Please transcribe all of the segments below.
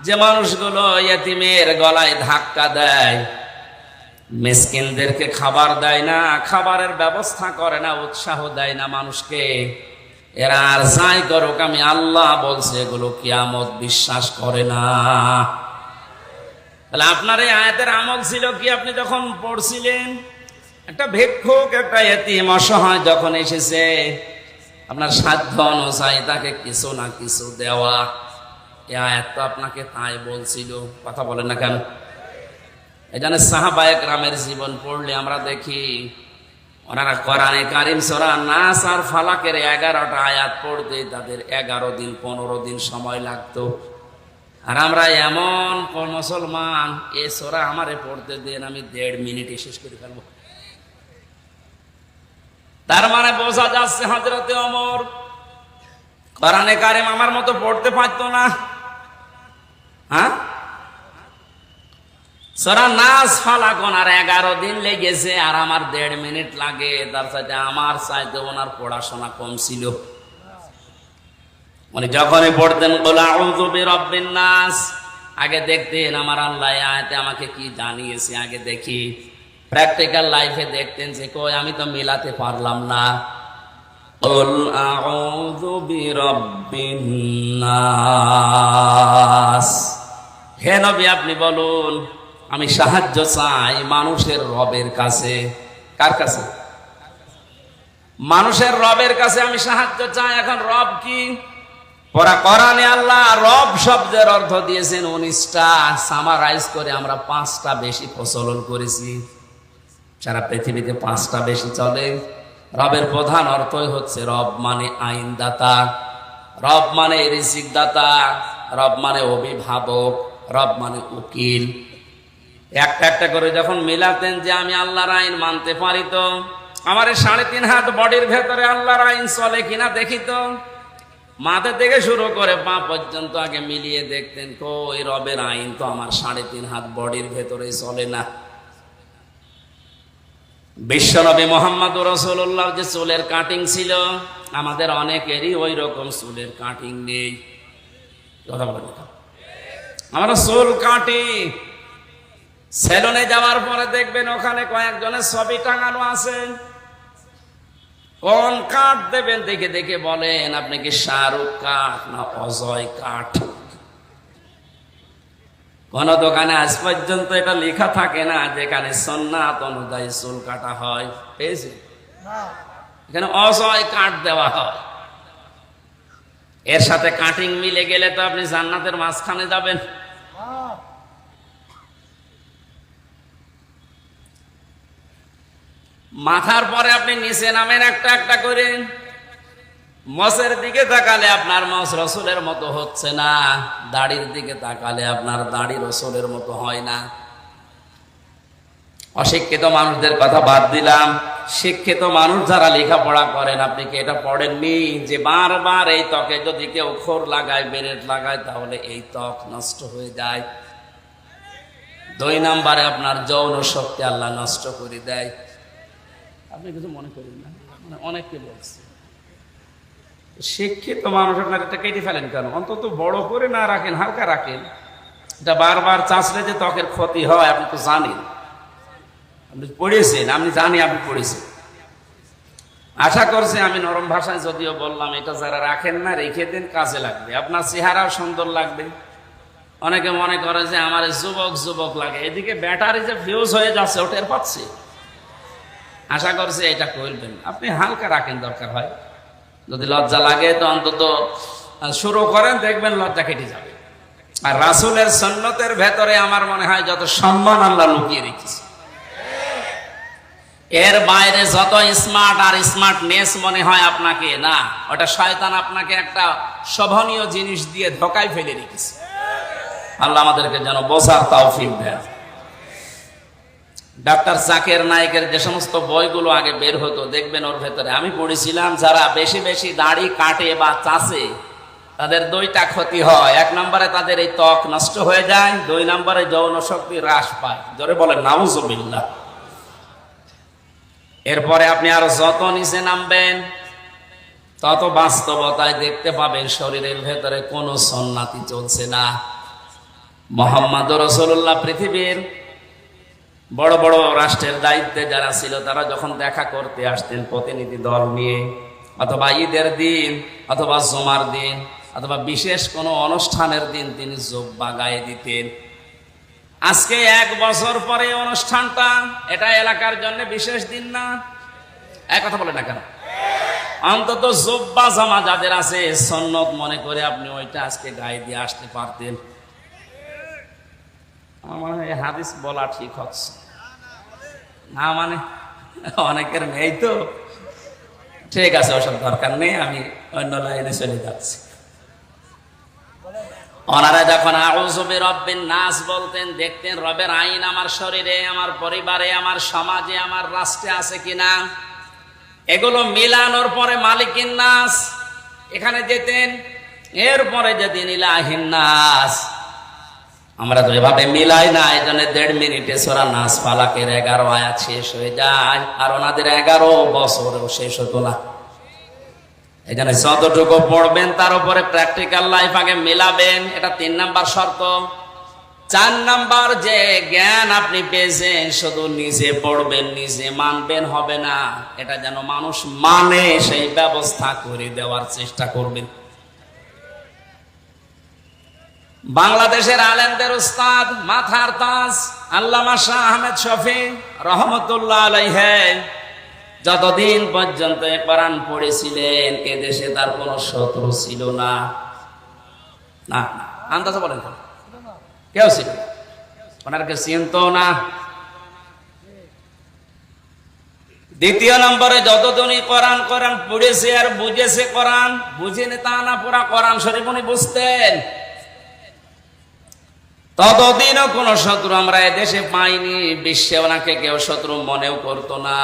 যে মানুষগুলো ইয়েতিমের গলায় ধাক্কা দেয়, মিসকিনদেরকে খাবার দেয় না, খাবারের ব্যবস্থা করে না, উৎসাহ দেয় না মানুষকে, এরা আর যাই করুক আমি আল্লাহ বলছে এগুলো কিয়ামত বিশ্বাস করে না। তাহলে আপনার এই আয়াতের আমল ছিল কি? আপনি যখন পড়ছিলেন, একটা ভিক্ষুক, একটা ইয়েতিম অসহায় যখন এসেছে, আপনার সাধ্য অনুযায়ী তাকে কিছু না কিছু দেওয়া, এই আয়াত তো আপনাকে তাই বলছিল। কথা বলেন না কেন? এই জন্য সাহাবায়ে কেরামের জীবন পড়লে আমরা দেখি ওনারা কোরআনে কারিম সূরা নাস আর ফালাকের 11টা আয়াত পড়তে তাদের 11 দিন 15 দিন সময় লাগতো। আর আমরা এমন মুসলমান, এই সূরা আমারে পড়তে দেন, আমি 1.5 মিনিটে শেষ করে ফেলবো। তার মানে বোঝা যাচ্ছে হযরতে ওমর কোরআনে কারিম আমার মতো পড়তে পারতো না। হ্যাঁ, সূরা নাস ফালাক ওনার 11 দিন লেগেছে, আর আমার 1.5 মিনিট লাগে। তার সাথে আমার চাইতে ওনার পড়াশোনা কম ছিল। মানে যখনই পড়তেন কুল আউযু বিরাব্বিন নাস, আগে দেখতেন আমার আল্লাহ আয়াতে আমাকে কি জানিয়েছে, আগে দেখি। প্র্যাকটিক্যাল লাইফে দেখতেন যে কই আমি তো মিলাতে পারলাম না। কুল আউযু বিরাব্বিন নাস, হে নবী আপনি বলুন আমি সাহায্য চাই মানুষের রবের কাছে। কার কাছে? মানুষের রবের কাছে আমি সাহায্য চাই। এখন রব কি? কোরআনে আল্লাহ রব শব্দের অর্থ দিয়েছেন 19টা, সামারাইজ করে আমরা 5টা বেশি প্রচলন করেছি। সারা পৃথিবীতে 5টা বেশি চলে। রবের প্রধান অর্থই হচ্ছে রব মানে আইনদাতা, রব মানে রিজিক দাতা, রব মানে অভিভাবক, রব মানে উকিল। একটা একটা করে যখন মিলাতেন যে আমি আল্লাহর আইন মানতে পারি, তো আমার 3.5 হাত বডির ভেতরে আল্লাহর আইন চলে কিনা দেখি, তো মাথা থেকে শুরু করে পা পর্যন্ত আগে মিলিয়ে দেখতেন কই রবের আইন তো আমার 3.5 হাত বডির ভেতরে চলে না। বিশ্বনবী মুহাম্মদুর রাসূলুল্লাহর যে চুলের কাটিং ছিল, আমাদের অনেকেরই ওই রকম চুলের কাটিং নেই। কথা বলেন, আমরা চুল কাটি, সেলুনে যাওয়ার পরে দেখবেন ওখানে কয়েকজনের ছবি টাঙানো আছে। কোন কাঠ দেবেন দেখে দেখে বলেন আপনি কি শাহরুখ কাঠ না অজয় কাঠ? কোন দোকানে আজ পর্যন্ত এটা লেখা থাকে না যেখানে সুন্নাত অনুযায়ী চুল কাটা হয়, পেয়েছে? এখানে অজয় কাঠ দেওয়া হয়। এর সাথে কাটিং মিলে গেলে তো আপনি জান্নাতের মাঝখানে যাবেন। মাথার পরে আপনি নিচে নামেন একটা একটা করে। মসের দিকে তাকালে আপনার মস রসুলের মতো হচ্ছে না, দাড়ির দিকে তাকালে আপনার দাড়ি রসুলের মতো হয় না। অশিক্ষিত মানুষদের কথা বাদ দিলাম, শিক্ষিত মানুষ যারা লেখাপড়া করেন, আপনি কি এটা পড়েননি যে বারবার এই ত্বকে যদি কেউ খোর লাগায়, বেরেট লাগায়, তাহলে এই ত্বক নষ্ট হয়ে যায়। 2 নম্বরে আপনার যৌন শক্তি আল্লাহ নষ্ট করে দেয়। আপনি কিছু মনে করেন না, মানে অনেককে বলছে। শিক্ষিত মানুষ আপনার এটা কেটে ফেলেন কেন? অন্তত বড় করে না রাখেন, হালকা রাখেন। এটা বারবার চাষলে যে ত্বকের ক্ষতি হয় আপনি তো জানেন, আপনি পড়েছেন, আমি জানি আপনি পড়েছেন। আশা করছি আমি নরম ভাষায় যদিও বললাম, এটা যারা রাখেন না রেখে দেন, কাজে লাগবে, আপনার চেহারাও সুন্দর লাগবে। অনেকে মনে করে যে আমার যুবক যুবক লাগে, এদিকে ব্যাটারি যে ফিউজ হয়ে যাচ্ছে ওটার পাচ্ছে। আশা করছি এটা করবেন, আপনি হালকা রাখেন, দরকার হয় যদি লজ্জা লাগে তো অন্তত শুরু করেন, দেখবেন লজ্জা কেটে যাবে। আর রাসূলের সুন্নতের ভেতরে আমার মনে হয় যত সম্মান আল্লাহ লুকিয়ে রেখেছে, এর বাইরে যত স্মার্ট আর স্মার্টনেস মনে হয় আপনাকে, না, ওটা শয়তান আপনাকে একটা শোভনীয় জিনিস দিয়ে ধোকায় ফেলে রেখেছে। আল্লাহ আমাদেরকে যেন বোঝার তৌফিক দেন। ডাক্তার জাকির নায়েকের যে সমস্ত বইগুলো আগে বের হতো দেখবেন ওর ভেতরে, আমি পড়েছিলাম যারা বেশি বেশি দাড়ি কাটে বা চাষে তাদের 2টা ক্ষতি হয়। 1 নম্বরে তাদের এই ত্বক নষ্ট হয়ে যায়, 2 নম্বরে যৌন শক্তি হ্রাস পায়। জোরে বলেন নাউজুবিল্লাহ। এরপরে আপনি আরো যত নিচে নামবেন তত বাস্তবতায় দেখতে পাবেন শরীরের ভেতরে কোনো সুন্নাতি চলছে না। মুহাম্মদ রাসূলুল্লাহ পৃথিবীর বড় বড় রাষ্ট্রের দায়িত্বে যারা ছিল তারা যখন দেখা করতে আসতেন প্রতিনিধি দল নিয়ে, অথবা ঈদের দিন অথবা জুমার দিন অথবা বিশেষ কোনো অনুষ্ঠানের দিন তিনি জুব্বা গায়ে দিতেন। আজকে 1 বছর পরে অনুষ্ঠানটা, এটা এলাকার জন্য বিশেষ দিন না? এক কথা বলে না কেন? অন্তত জুব্বা জামা যাদের আছে সুন্নত মনে করে আপনি ওইটা আজকে গায়ে দিয়ে আসতে পারতেন। আমার মনে হয় হাদিস বলা ঠিক হচ্ছে না, মানে অনেকের নেই তো। ঠিক আছে, ওসব দরকার নেই, আমি অন্য লাইনে চলে যাচ্ছি। ওনারা যখন আউযু বিরাব্বিন নাস বলতেন, দেখতেন রবের আইন আমার শরীরে, আমার পরিবারে, আমার সমাজে, আমার রাষ্ট্রে আছে কিনা। এগুলো মিলানোর পরে মালিকিন নাস এখানে যেতেন, এরপরে যেতেন ইলাহিন নাস। আমরা তো এভাবে মিলাই না, এই জন্য 1.5 মিনিটে সূরা নাস ফালাকের 11 আয়াত শেষ হয়ে যায়, আর ওনাদের 11 বছরেও শেষ হতো না। এই জন্য যতটুকু পড়বেন তার উপরে প্র্যাকটিক্যাল লাইফ আগে মিলাবেন, এটা 3 নাম্বার শর্ত। 4 নাম্বার, যে জ্ঞান আপনি পেয়েছেন শুধু নিজে পড়বেন নিজে মানবেন হবে না, এটা যেন মানুষ মানে সেই ব্যবস্থা করে দেওয়ার চেষ্টা করবেন। বাংলাদেশের আলেমদের উস্তাদ, মাথার তাজ আল্লামা শাহ আহমেদ শফি রহমতুল্লাহ আলাইহি যতদিন পর্যন্ত কোরআন পড়েছিলেন এদেশে তার কোনো শত্রু ছিল না। না, আন্দাজ বলেন তো, কেউ ছিল না, ওনারকে চিনতো না। দ্বিতীয় নম্বরে, যতদিনই কোরআন পড়েছে আর বুঝেছে, কোরআন বুঝেনি তা না, পুরা কোরআন শরীফ উনি বুঝতেন, ততদিনও কোন শত্রু আমরা এদেশে পাইনি, বিশ্বে ওনাকে কেউ শত্রু মনেও করতো না।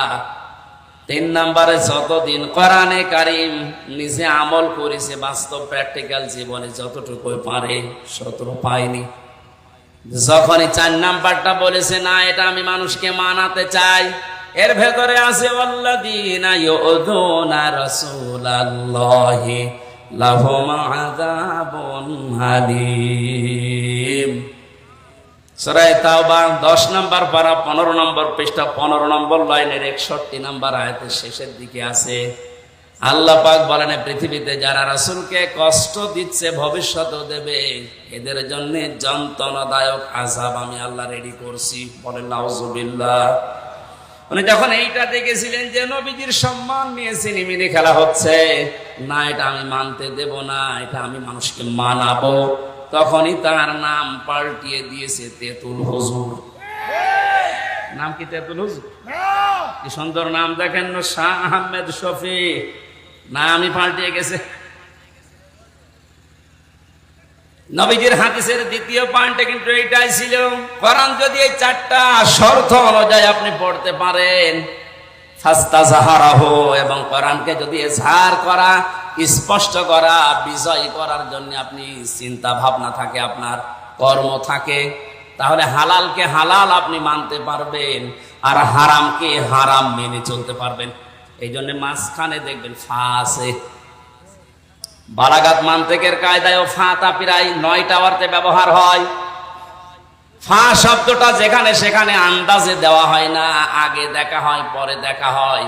3 নম্বরে, যতদিন কোরআনে কারীম নিজে আমল করেছে বাস্তব প্র্যাকটিক্যাল জীবনে যতটুকু পারে, শত্রু পাইনি। যখনই 4 নাম্বারটা বলেছে না এটা আমি মানুষকে মানাতে চাই, এর ভেতরে আছে ওয়াল্লাযীনা ইউযুনা রাসূলাল্লাহি লাহুম আযাবুন আলীম। সূরা তাওবা 10 নম্বর পারা 15 নম্বর পৃষ্ঠা 15 নম্বর লাইনের 61 নম্বর আয়াতের শেষের দিকে আছে, আল্লাহ পাক বলেন পৃথিবীতে যারা রাসূলকে কষ্ট দিচ্ছে ভবিষ্যতেও দেবে, এদের জন্য যন্ত্রণাদায়ক আযাব আমি আল্লাহ রেডি করছি। বলেন নাউযুবিল্লাহ। উনি যখন এইটা দেখেছিলেন যে নবীজির সম্মান নিয়ে সিনেমিনি খেলা হচ্ছে, না এটা আমি মানতে দেব না, এটা আমি মানুষকে মানাবো, তখনই তার নাম পাল্টিয়ে দিয়েছে তেতুল হুজুর। নাম কি তেতুল হুজুর? কি সুন্দর নাম দেখেন, শাহ আহমেদ শফি, নামই পাল্টিয়ে গেছে। নবীজির হাদিসের দ্বিতীয় পয়েন্টে কিন্তু এইটাই ছিল, কোরআন যদি এই 4টা শর্ত অনুযায়ী আপনি পড়তে পারেন, ফাস্তাযহারাহু, এবং কোরআনকে যদি ইজহার করা, স্পষ্ট করা, বিজয় করার জন্য আপনি চিন্তা ভাবনা থাকে, আপনার কর্ম থাকে, তাহলে হালালকে হালাল আপনি মানতে পারবেন আর হারামকে হারাম মেনে চলতে পারবেন। এই জন্য মাঝখানে দেখবেন ফা আছে। বালাগাত মান্তিকের কায়দায়ও ফাটা প্রায় 9টা অর্থে ব্যবহার হয়। ফা শব্দটা যেখানে সেখানে আন্দাজে দেওয়া হয় না, আগে দেখা হয় পরে দেখা হয়।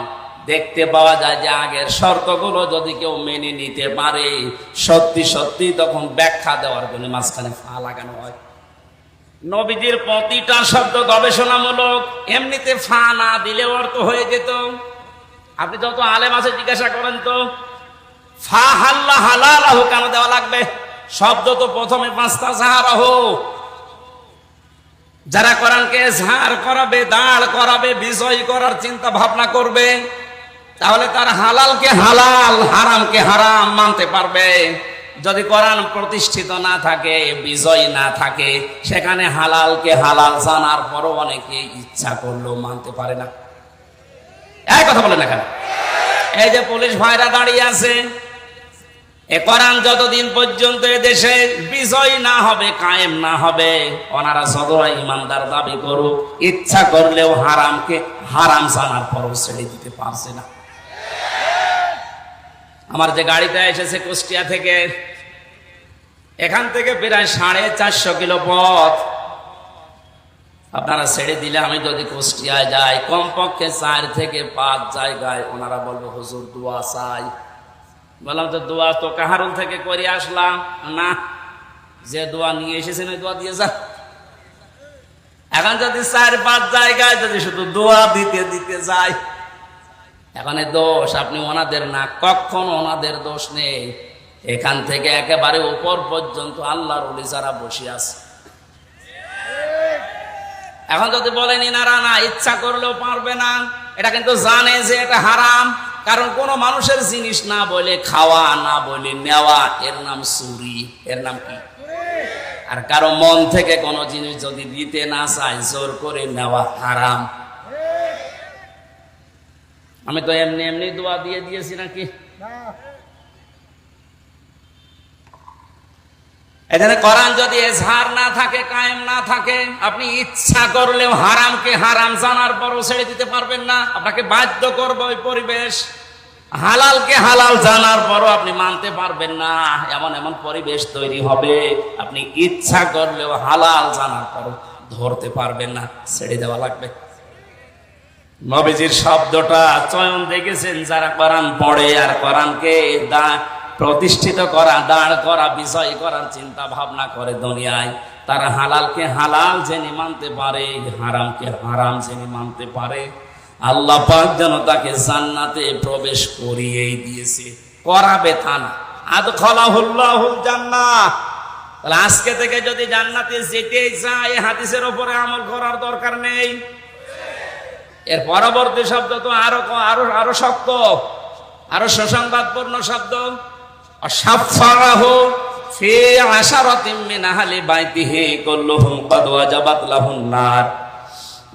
দেখতে পাওয়া যায় যে আগের শর্তগুলো যদি কেউ মেনে নিতে পারে সত্যি সত্যি, তখন ব্যাখ্যা দেওয়ার জন্য মাঝখানে ফা লাগানো হয়। নবীজির প্রতিটা শব্দ গবেষণামূলক, এমনিতে ফা না দিলে অর্থ হয়ে যেত। আপনি যত আলেম আছে জিজ্ঞাসা করেন তো, ফা হাল্লা হালালাহু কেন দেওয়া লাগবে? শব্দ তো প্রথমে ফাস্তাযহারাহু। যারা কোরআনকে ইজহার করাবে, দাঁড় করাবে, বিজয় করার চিন্তা ভাবনা করবে, তাহলে তার হালালকে হালাল হারামকে হারাম মানতে পারবে। যদি কোরআন প্রতিষ্ঠিত না থাকে, বিজয় না থাকে, সেখানে হালালকে হালাল জানার পরও অনেকে ইচ্ছা করলেও মানতে পারে না। এই কথা বলে না কেন? এই যে পুলিশ ভাইরা দাঁড়িয়ে আছে, এ কোরআন যতদিন পর্যন্ত এদেশে বিজয় না হবে, কায়েম না হবে, ওনারা যতটা ইমানদার দাবি করুক, ইচ্ছা করলেও হারামকে হারাম জানার পরও ছেড়ে দিতে পারছে না। আমার যে গাড়িতে এসেছে কুষ্টিয়া থেকে, এখান থেকে প্রায় 450 কিলো পথ আপনারা ছেড়ে দিলে, আমি যদি কুষ্টিয়ায় যাই কমপক্ষে 4 থেকে 5 জায়গায় ওনারা বলবো হুজুর দোয়া চাই। বললাম তো দোয়া তো কাহারুল থেকে করে আসলাম না, যে দোয়া নিয়ে এসেছেন ওই দোয়া দিয়ে যা। এখন যদি 4-5 জায়গায় যদি শুধু দোয়া দিতে দিতে যায়, এখন দোষ আপনি ওনাদের না, কখনো ওনাদের দোষ নেই। এখান থেকে একেবারে উপর পর্যন্ত আল্লাহর ওলি যারা বসে আছে। এখন যদি বলেন ইনারা না ইচ্ছা করলেও পারবে না, এটা কিন্তু জানে যে এটা হারাম। কারণ কোন মানুষের জিনিস না বলে খাওয়া, না বলে নেওয়া, এর নাম চুরি, এর নাম কি? আর কারো মন থেকে কোন জিনিস যদি দিতে না চায়, জোর করে নেওয়া হারাম। আমি তো এমনি এমনি দোয়া দিয়ে দিয়েছি নাকি? এখানে কোরআন যদি এজহার না থাকে, কায়েম না থাকে, আপনি ইচ্ছা করলেও হারামকে হারাম জানার পরও ছেড়ে দিতে পারবেন না। আপনাকে বাধ্য করবে ওই পরিবেশ। হালালকে হালাল জানার পরও আপনি মানতে পারবেন না, এমন এমন পরিবেশ তৈরি হবে আপনি ইচ্ছা করলেও হালাল জানার পরও ধরতে পারবেন না, ছেড়ে দেওয়া লাগবে। নবীজির শব্দটা চয়ন দেখেছেন যারা কোরআন পড়ে আর কোরআনকে প্রতিষ্ঠিত করা, দাঁড় করা, বিজয় করার চিন্তা ভাবনা করে দুনিয়ায়, তারা হালালকে হালাল জেনে মানতে পারে, হারামকে হারাম জেনে মানতে পারে। আল্লাহ পাক যেন তাকে জান্নাতে প্রবেশ করিয়েই দিয়েছে, করাবে তা না। আদখালাহুল্লাহুল জান্নাহ। তাহলে আজকে থেকে যদি জান্নাতে যেতে চায়, হাদিসের উপরে আমল করার দরকার নেই। এর পরবর্তী শব্দ তো আরো আরো আরো শক্ত, আরো সুসংবাদপূর্ণ শব্দ। অসাফারাহু ফি আশারাতিন মিন আহলি বাইতিহি কুল্লুহুম ক্বাদ ওয়াজাবাত লাহুন নার।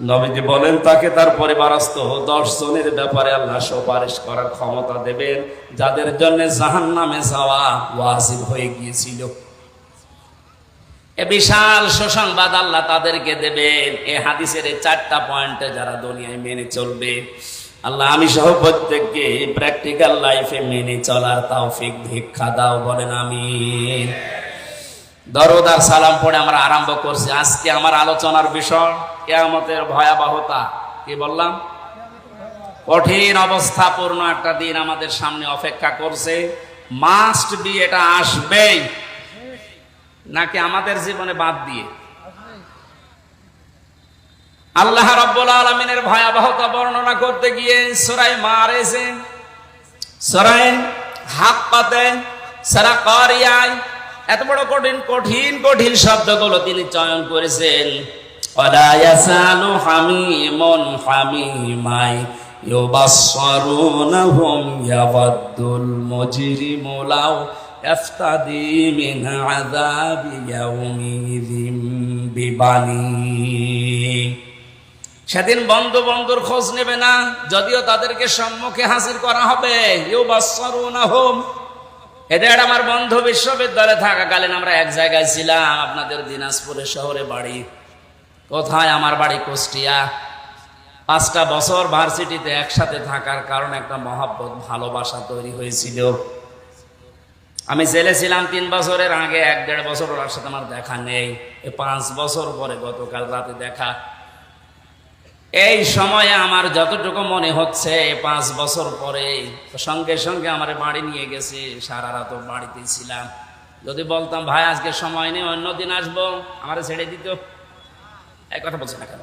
নবীজি বলেন তাকে তার পরিবারস্থ 10 জনের ব্যাপারে আল্লাহ সুপারিশ করার ক্ষমতা দেবেন, যাদের জন্য জাহান্নামে যাওয়া ওয়াজিব হয়ে গিয়েছিল। এ বিশাল সুসংবাদ আল্লাহ তাদেরকে দেবেন। এই হাদিসের এই 4টা পয়েন্টে যারা দুনিয়ায় মেনে চলবে, আল্লাহ আমি সহ প্রত্যেককে প্র্যাকটিক্যাল লাইফে মেনে চলার তৌফিক ভিক্ষা দাও, বলেন আমিন। দরুদ আর সালাম পড়ে আমরা আরম্ভ করছি। আজকে আমার আলোচনার বিষয় কিয়ামতের ভয়াবহতা। কি বললাম? কঠিন অবস্থাপূর্ণ একটা দিন আমাদের সামনে অপেক্ষা করছে। মাস্ট বি, এটা আসবেই, নাকি আমাদের জীবনে বাদ দিয়ে? আল্লাহ রাব্বুল আলামিনের ভয়াবহতা বর্ণনা করতে গিয়ে সূরা মাআরিজে, সূরা হাক্কাতে, সূরা কারিয়ায় এত বড় কঠিন কঠিন কঠিন শব্দগুলো তিনি চয়ন করেছেন। ওয়ালা ইয়াসালু হামিমুন হামিমাই ইউবাসসিরুনহুম ইয়াওয়াদ্দুল মুজরিমু লাউ ইফতাদি মিন আযাবি ইয়াউমিযিন বিবানি। সেদিন বন্ধু বন্ধুর খোঁজ নেবে না, যদিও তাদেরকে সম্মুখে হাজির করা হবে। ইউবাসসিরুনহুম, এদের আমার বন্ধু বিশ্ববিদ্যালয়ে থাকাকালীন আমরা এক জায়গায় ছিলাম, আপনাদের দিনাজপুরের শহরে বাড়ি। কোথায়? আমার বাড়ি কুষ্টিয়া। 5টা বছর ভার্সিটিতে একসাথে থাকার কারণে একটা মহাব্বত, ভালোবাসা তৈরি হয়েছিল। আমি জেলে ছিলাম 3 বছরের আগে, 1-1.5 বছর ওর সাথে আমার দেখা নেই। 5 বছর পরে গতকাল রাতে দেখা। এই সময়ে আমার যতটুকু মনে হচ্ছে 5 বছর পরে সঙ্গে সঙ্গে আমার বাড়ি নিয়ে গেছে। সারা রাত বাড়িতে ছিলাম। যদি বলতাম ভাই আজকে সময় নেই, অন্যদিন আসবো, আমার ছেড়ে দিত। এই কথা বলছে না কেন?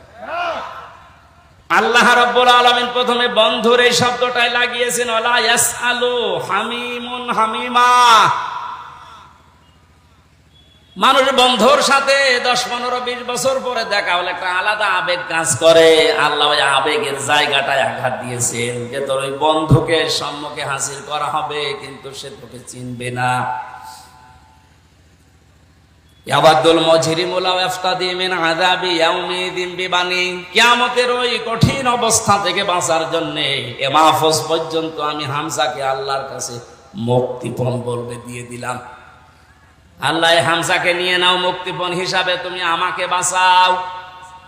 আল্লাহ রাব্বুল আলামিন প্রথমে বন্ধুর এই শব্দটাই লাগিয়েছেন। ওয়ালা ইয়াসআলু হামিমুন হামিমা। মানুষ বন্ধুর সাথে 10, 15, 20 বছর পরে দেখা হলে একটা আলাদা আবেগ কাজ করে। আল্লাহ ওই আবেগের জায়গাটায় আঘাত দিয়েছেন যে তোর ওই বন্ধুকে সম্মুখে হাজির করা হবে, কিন্তু সে তোকে চিনবে না। ইয়াওয়াদ্দুল মুজরিমু লাউ ইফতাদি মিন আযাবি ইয়াউমিযিন বিবানি। কিয়ামতের ওই কঠিন অবস্থা থেকে বাঁচার জন্য এ মাহফুজ পর্যন্ত আমি হামজাকে আল্লাহর কাছে মুক্তিপণ বলবে দিয়ে দিলাম। আল্লাহ হামজাকে নিয়ে নাও মুক্তিপণ হিসাবে, তুমি আমাকে বাঁচাও।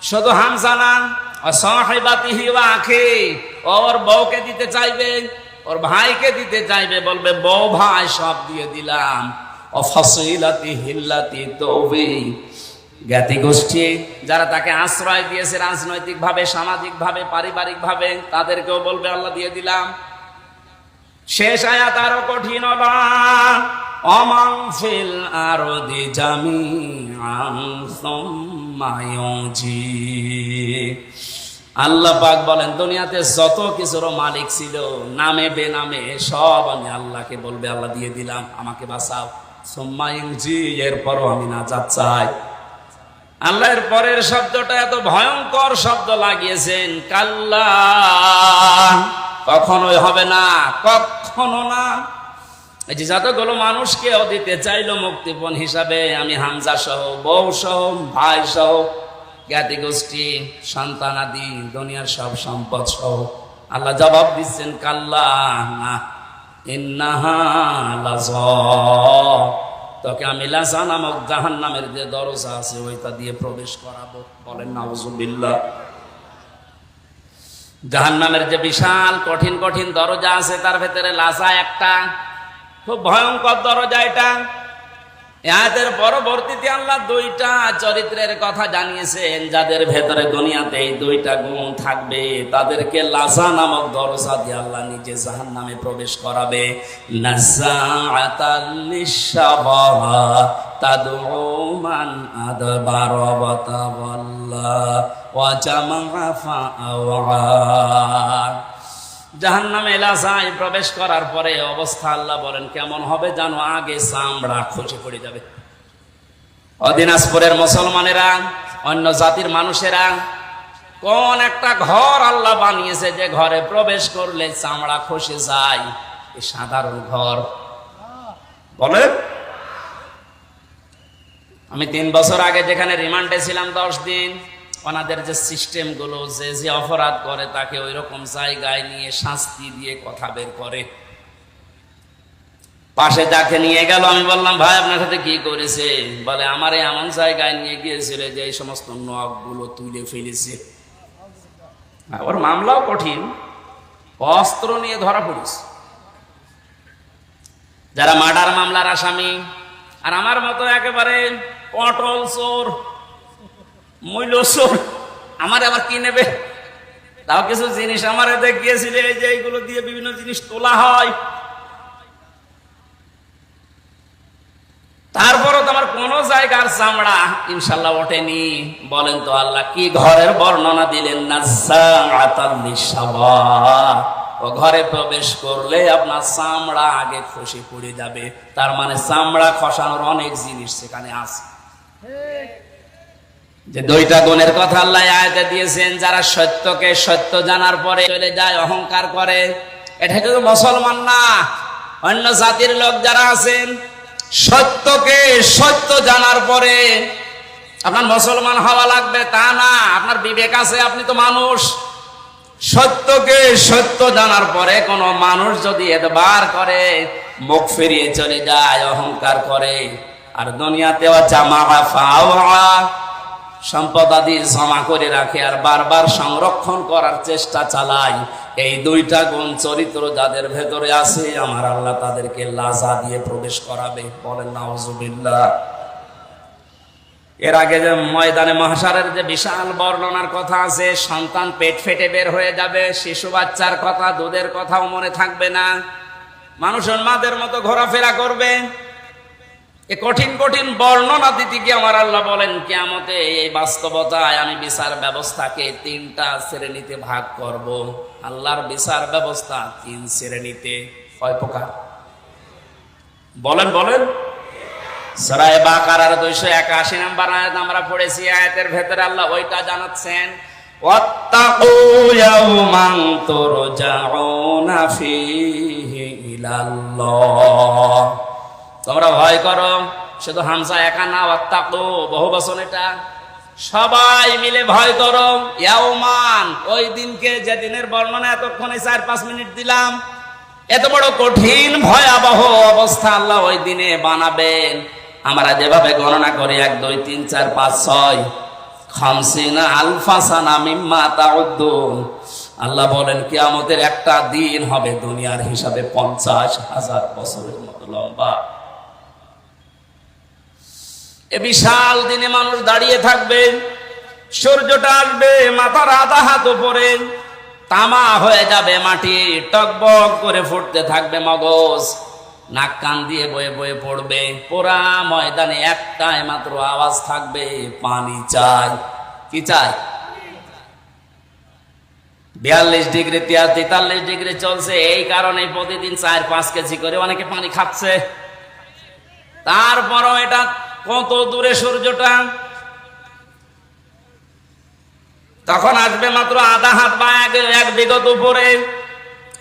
শুধু হামজা না, সাহিবাতিহি ওয়া আখি, ওর বউকে দিতে চাইবে, ওর ভাইকে দিতে চাইবে, বলবে বউ ভাই সব দিয়ে দিলাম। ওয়াফাসিলাতিহি আল্লাতী তুবি, জ্ঞাতি গোষ্ঠী যারা তাকে আশ্রয় দিয়েছে রাজনৈতিক ভাবে, সামাজিক ভাবে, পারিবারিক ভাবে, তাদেরকেও বলবে আল্লাহ দিয়ে দিলাম। শেষ আয়াত আরো কঠিন, ওমান ফিল আরদি জামিআন সুম্মা ইউনজি। আল্লাহ পাক বলেন দুনিয়াতে যত কিছুর মালিক ছিল নামে বেনামে সব আমি আল্লাহকে বলবে আল্লাহ দিয়ে দিলাম, আমাকে বাঁচাও। সুম্মা ইউনজি, এরপরও আমি নাজাত চাই। আল্লাহ এর পরের শব্দটা এত ভয়ঙ্কর শব্দ লাগিয়েছেন, কাল্লা, কখনোই হবে না, কখনো না। এই যে যতগুলো মানুষকে দিতে চাইলো মুক্তিপণ হিসাবে, আমি হামজা সহ, বউ সহ, ভাই সহ, জ্ঞাতি গোষ্ঠী, সন্তানাদি, দুনিয়ার সব সম্পদ সহ, আল্লাহ জবাব দিচ্ছেন কাল্লা, না, ইন্নাহা লাযা, তোকে আমি লাযা নামক জাহান্নামের যে দরজা আছে ওইটা দিয়ে প্রবেশ করাবো। বলেন নাউযুবিল্লাহ। জাহান্নামের যে বিশাল কঠিন কঠিন দরজা আছে তার ভেতরে লাযা একটা, খুব ভয়ঙ্কর দরজা এটা। আয়াতের পরবর্তীতে আল্লাহ দুইটা চরিত্রের কথা জানিয়েছেন, যাদের ভেতরে দুনিয়াতে এই দুইটা গুণ থাকবে তাদেরকে লাযা নামক দরজা দিয়ে আল্লাহ নিজে জাহান্নামে প্রবেশ করাবে। নাযাআতাল লিশশাওয়া তাদউ মান আদবারা ওয়া তাওয়াল্লা ওয়া জামাআ ফাআওয়া। জাহান্নামে লাযায় প্রবেশ করার পরে অবস্থা আল্লাহ বলেন কেমন হবে জানো, আগে চামড়া খসে পড়ে যাবে। দিনাজপুরের মুসলমানেরা, অন্য জাতির মানুষেরা কোন একটা ঘর আল্লাহ বানিয়েছে যে ঘরে প্রবেশ করলে চামড়া খসে যায়, এই সাধারণ ঘর। বলে আমি 3 বছর আগে যেখানে রিমান্ডে ছিলাম 10 দিন, ওনাদের যে সিস্টেম গুলো, যে যে অপরাধ করে তাকে ওই রকম জায়গায় নিয়ে শাস্তি দিয়ে কথা বের করে। পাশে যাকে নিয়ে গেল আমি বললাম ভাই আপনার সাথে কি করেছে? বলে আমার এমন জায়গায় নিয়ে গিয়েছিল যে এই সমস্ত নখ গুলো তুলে ফেলেছে। ওর মামলাও কঠিন, অস্ত্র নিয়ে ধরা পড়েছে। যারা মার্ডার মামলার আসামি আর আমার মতো একেবারে পটল চোর, মূল্য চোর, আমার আবার কি নেবে? তাও কিছু জিনিস আমার দেখিয়েছিল যে এইগুলো দিয়ে বিভিন্ন জিনিস তোলা হয়। তারপরও তো আমার কোন জায়গার চামড়া ইনশাল্লাহ ওঠেনি। বলেন তো আল্লাহ কি ঘরের বর্ণনা দিলেন, নাযাআতাল লিশশাওয়া, ও ঘরে প্রবেশ করলে আপনার চামড়া আগে খসে পড়ে যাবে। তার মানে চামড়া খসানোর অনেক জিনিস সেখানে আছে। যে দুইটা গুণের কথা আল্লাহ আয়াতে দিয়েছেন, যারা সত্যকে সত্য জানার পরে চলে যায়, অহংকার করে, এটা কিন্তু মুসলমান না, অন্য জাতির লোক যারা আছেন, সত্যকে সত্য জানার পরে আপনার মুসলমান হওয়া লাগবে তা না, আপনার বিবেক আছে, আপনি তো মানুষ। সত্যকে সত্য জানার পরে কোন মানুষ যদি এতবার করে, মুখ ফিরিয়ে চলে যায়, অহংকার করে, আর দুনিয়াতেও জামাআ ফাওয়া, সম্পদ আদি জমা করে রাখে আর বারবার সংরক্ষণ করার চেষ্টা চালায়, এই দুইটা গুণ চরিত্র যাদের ভেতরে আছে আমার আল্লাহ তাদেরকে লাযা দিয়ে প্রবেশ করাবে। বলেন নাউযুবিল্লাহ। এর আগে যে ময়দানে মাহশারের যে বিশাল বর্ণনার কথা আছে, সন্তান পেট ফেটে বের হয়ে যাবে, শিশু বাচ্চার কথা, দুধের কথাও মনে থাকবে না, মানুষ উন্মাদের মতো ঘোরাফেরা করবে। এই কঠিন কঠিন বর্ণনা দিতে গিয়ে আমার আল্লাহ বলেন কিয়ামতে এই বাস্তবতায় আমি বিচার ব্যবস্থাকে 3টা শ্রেণীতে ভাগ করব। আল্লাহর বিচার ব্যবস্থা 3 শ্রেণীতে। কয় প্রকার? বলেন বলেন। সূরা বাকারার 281 নম্বর আয়াত আমরা পড়েছি। আয়াতের ভেতরে আল্লাহ ওইটা জানাচ্ছেন, ওয়াত্তাকু ইয়াওমান তুরজাউনা ফীহি ইলাল্লাহ, তোমরা ভয় করো। শুধু হামজা একা না, ওয়াত্তাকু বহু বচন, এটা সবাই মিলে ভয় করো। ইয়াওমান, ওই দিনকে, যে দিনের বর্ণনা এতক্ষণে 4-5 মিনিট দিলাম। এত বড় কঠিন ভয়াবহ অবস্থা আল্লাহ ওই দিনে বানাবেন। আমরা যেভাবে গণনা করি 1 2 3 4 5 6 50 আলফা সানা মিম্মা তাউদ্দুন, আল্লাহ বলেন কিয়ামতের একটা দিন হবে দুনিয়ার হিসাবে 50,000 বছরের মতো লম্বা। এ বিশাল দিনে মানুষ দাঁড়িয়ে থাকবে, সূর্যটা আসবে মাথার আধা হাত উপরে, তামা হয়ে যাবে মাটি, টকবক করে ফুটতে থাকবে মগজ, নাক কান দিয়ে বয়ে বয়ে পড়বে। পুরা ময়দানে একটাই মাত্র আওয়াজ থাকবে, পানি চাই। কি চাই? 42 ডিগ্রি 43 ডিগ্রি চলছে, এই কারণে প্রতিদিন 4-5 কেজি করে অনেকে পানি খাচ্ছে। তারপরও এটা কত দূরে সূর্যটা, তখন আসবে মাত্র আধা হাত বা এক বিঘত উপরে।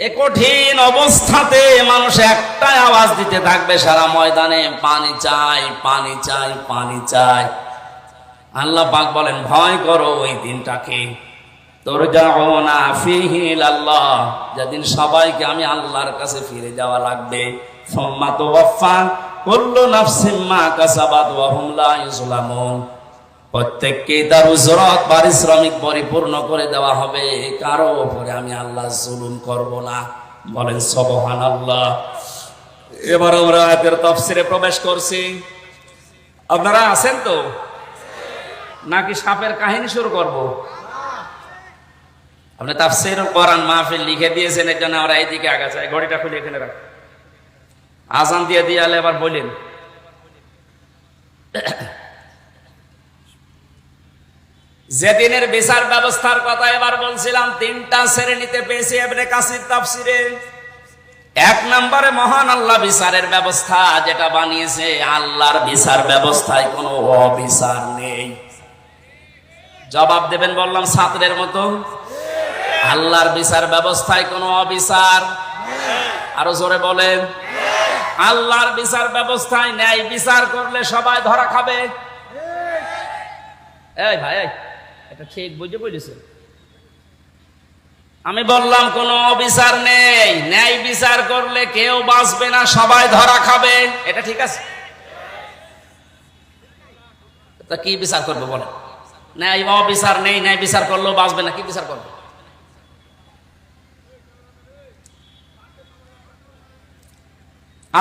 এ কঠিন অবস্থাতে মানুষ একটাই আওয়াজ দিতে থাকবে সারা ময়দানে, পানি চাই, পানি চাই, পানি চাই। আল্লাহ পাক বলেন, ভয় করো ওই দিনটাকে, তুরজাউনা ফীহি ইলাল্লাহ, যেদিন সবাইকে আমি আল্লাহর কাছে ফিরে যাওয়া লাগবে। সুম্মা তুওয়াফফা কুল্লু নাফসিন মা কাসাবাত ওয়া হুম লা ইউযলামুন, প্রত্যেককে তার উজরত পারিশ্রমিক পরিপূর্ণ করে দেওয়া হবে, কারো উপরে আমি আল্লাহ জুলুম করব না। বলেন সুবহানাল্লাহ। এবার আমরা আয়াতের তাফসীরে প্রবেশ করছি। আপনারা আছেন তো, নাকি সাপের কাহিনী শুরু করব? আপনি তাফসীরুল কোরআন মাহফিল লিখে দিয়েছেন, এর জন্য আমরা এইদিকে আগাচ্ছি। ঘড়িটা খুলে এখানে রাখ, আজান দিয়ে দিয়ে এবার বলেন। যেদিনের বিচার ব্যবস্থার কথা এবার বলছিলাম, 3টা শ্রেণীতে পেয়েছি ইবনে কাসির তাফসীরে। 1 নম্বরে মহান আল্লাহ বিচারের ব্যবস্থা যেটা বানিয়েছে, আল্লাহর বিচার ব্যবস্থায় কোনো অবিচার নেই। জবাব দেবেন বললাম ছাত্রের মতো, আল্লাহর বিচার ব্যবস্থায় কোনো অবিচার। আরো জোরে বলেন, আল্লাহর বিচার ব্যবস্থায় ন্যায় বিচার করলে সবাই ধরা খাবে। এই ভাই, এটা ঠিক বুঝে বলেছে। আমি বললাম কোন অবিচার নেই, ন্যায় বিচার করলে কেউ বাঁচবে না, সবাই ধরা খাবে। এটা ঠিক আছে? তা কি বিচার করবে বলেন? ন্যায় অবিচার নেই, ন্যায় বিচার করলেও বাঁচবে না, কি বিচার করবে?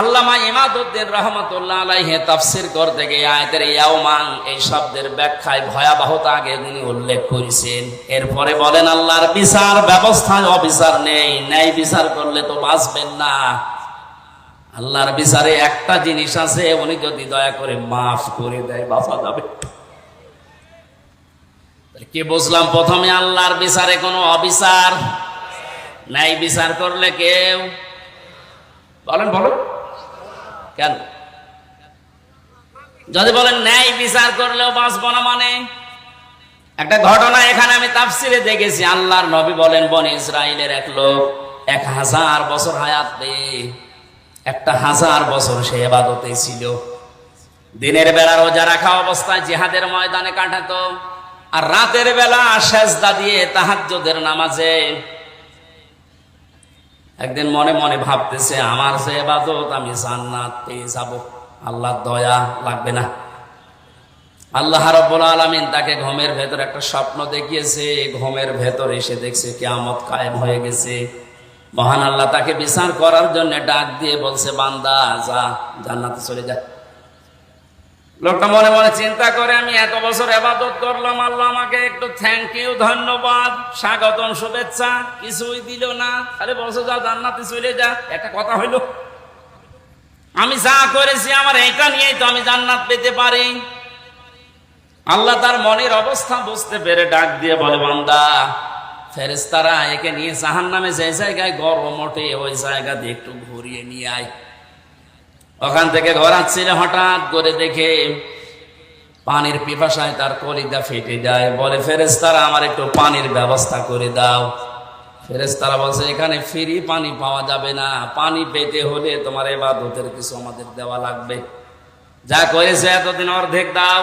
আল্লামা ইমাদউদ্দিন রাহমাতুল্লাহ আলাইহি তাফসীর করতে গিয়ে আয়াতের ইয়াউমান এই শব্দের ব্যাখ্যায় ভয়াবহতা আগে তিনি উল্লেখ করেছেন। এরপরে বলেন, আল্লাহর বিচার ব্যবস্থায় অবিচার নেই, ন্যায় বিচার করলে তো বাঁচবেন না। আল্লাহর বিচারে একটা জিনিস আছে, উনি যদি দয়া করে মাফ করে দেয় বাঁচা যাবে। কি বুঝলাম? প্রথমে আল্লাহর বিচারে কোনো অবিচার, ন্যায় বিচার করলে কেউ বলেন কেন? যদি বলেন ন্যায় বিচার করলেও বাঁচবো না, মানে একটা ঘটনা এখানে আমি তাফসীরে দেখেছি। আল্লাহর নবী বলেন, বনি ইসরাইলের এক লোক 1000 বছর হায়াত পেয়ে 1000 বছর সে ইবাদতে ছিল। দিনের বেলা রোজা রাখা অবস্থায় জিহাদের ময়দানে কাটাতো, আর রাতের বেলা সেজদা দিয়ে তাহাজ্জুদের নামাজে। একদিন মনে মনে ভাবতেছে, আমার যে ইবাদত, আমি জান্নাত পেয়ে যাব, আল্লাহর দয়া লাগবে না। আল্লাহ রাব্বুল আলামিন তাকে ঘুমের ভেতর একটা স্বপ্ন দেখিয়েছে। ঘুমের ভেতর এসে দেখছে কিয়ামত কায়েম হয়ে গেছে। মহান আল্লাহ তাকে বিচার করার জন্য ডাক দিয়ে বলছে, বান্দা যা, জান্নাতে চলে যা। লোকটা মনে মনে চিন্তা করে, আমি এত বছর ইবাদত করলাম, আল্লাহ আমাকে একটু থ্যাংক ইউ, ধন্যবাদ, স্বাগতম, শুভেচ্ছা কিছুই দিল না, আরে বলছো যা জান্নাতে চলে যা। একটা কথা হইল, আমি যা করেছি আমার এটা নিয়েই তো আমি জান্নাত পেতে পারি। আল্লাহ তার মনের অবস্থা বুঝতে পেরে ডাক দিয়ে বলে, বান্দা, ফেরেশতারা একে নিয়ে জাহান্নামে যে জায়গায় গরম ওঠে ওই জায়গা দিয়ে একটু ঘুরিয়ে নিয়ে আয়। ওখান থেকে ঘোরাচ্ছিল, হঠাৎ করে দেখে পানির পিপাসায় তার কলিজা ফেটে যায়। বলে, ফেরেশতারা আমার একটু পানির ব্যবস্থা করে দাও। ফেরেশতারা বলছে, এখানে ফ্রি পানি পাওয়া যাবে না, পানি পেতে হলে তোমার ইবাদতের কিছু আমাদের দেওয়া লাগবে। যা করেছে এতদিন অর্ধেক দাও।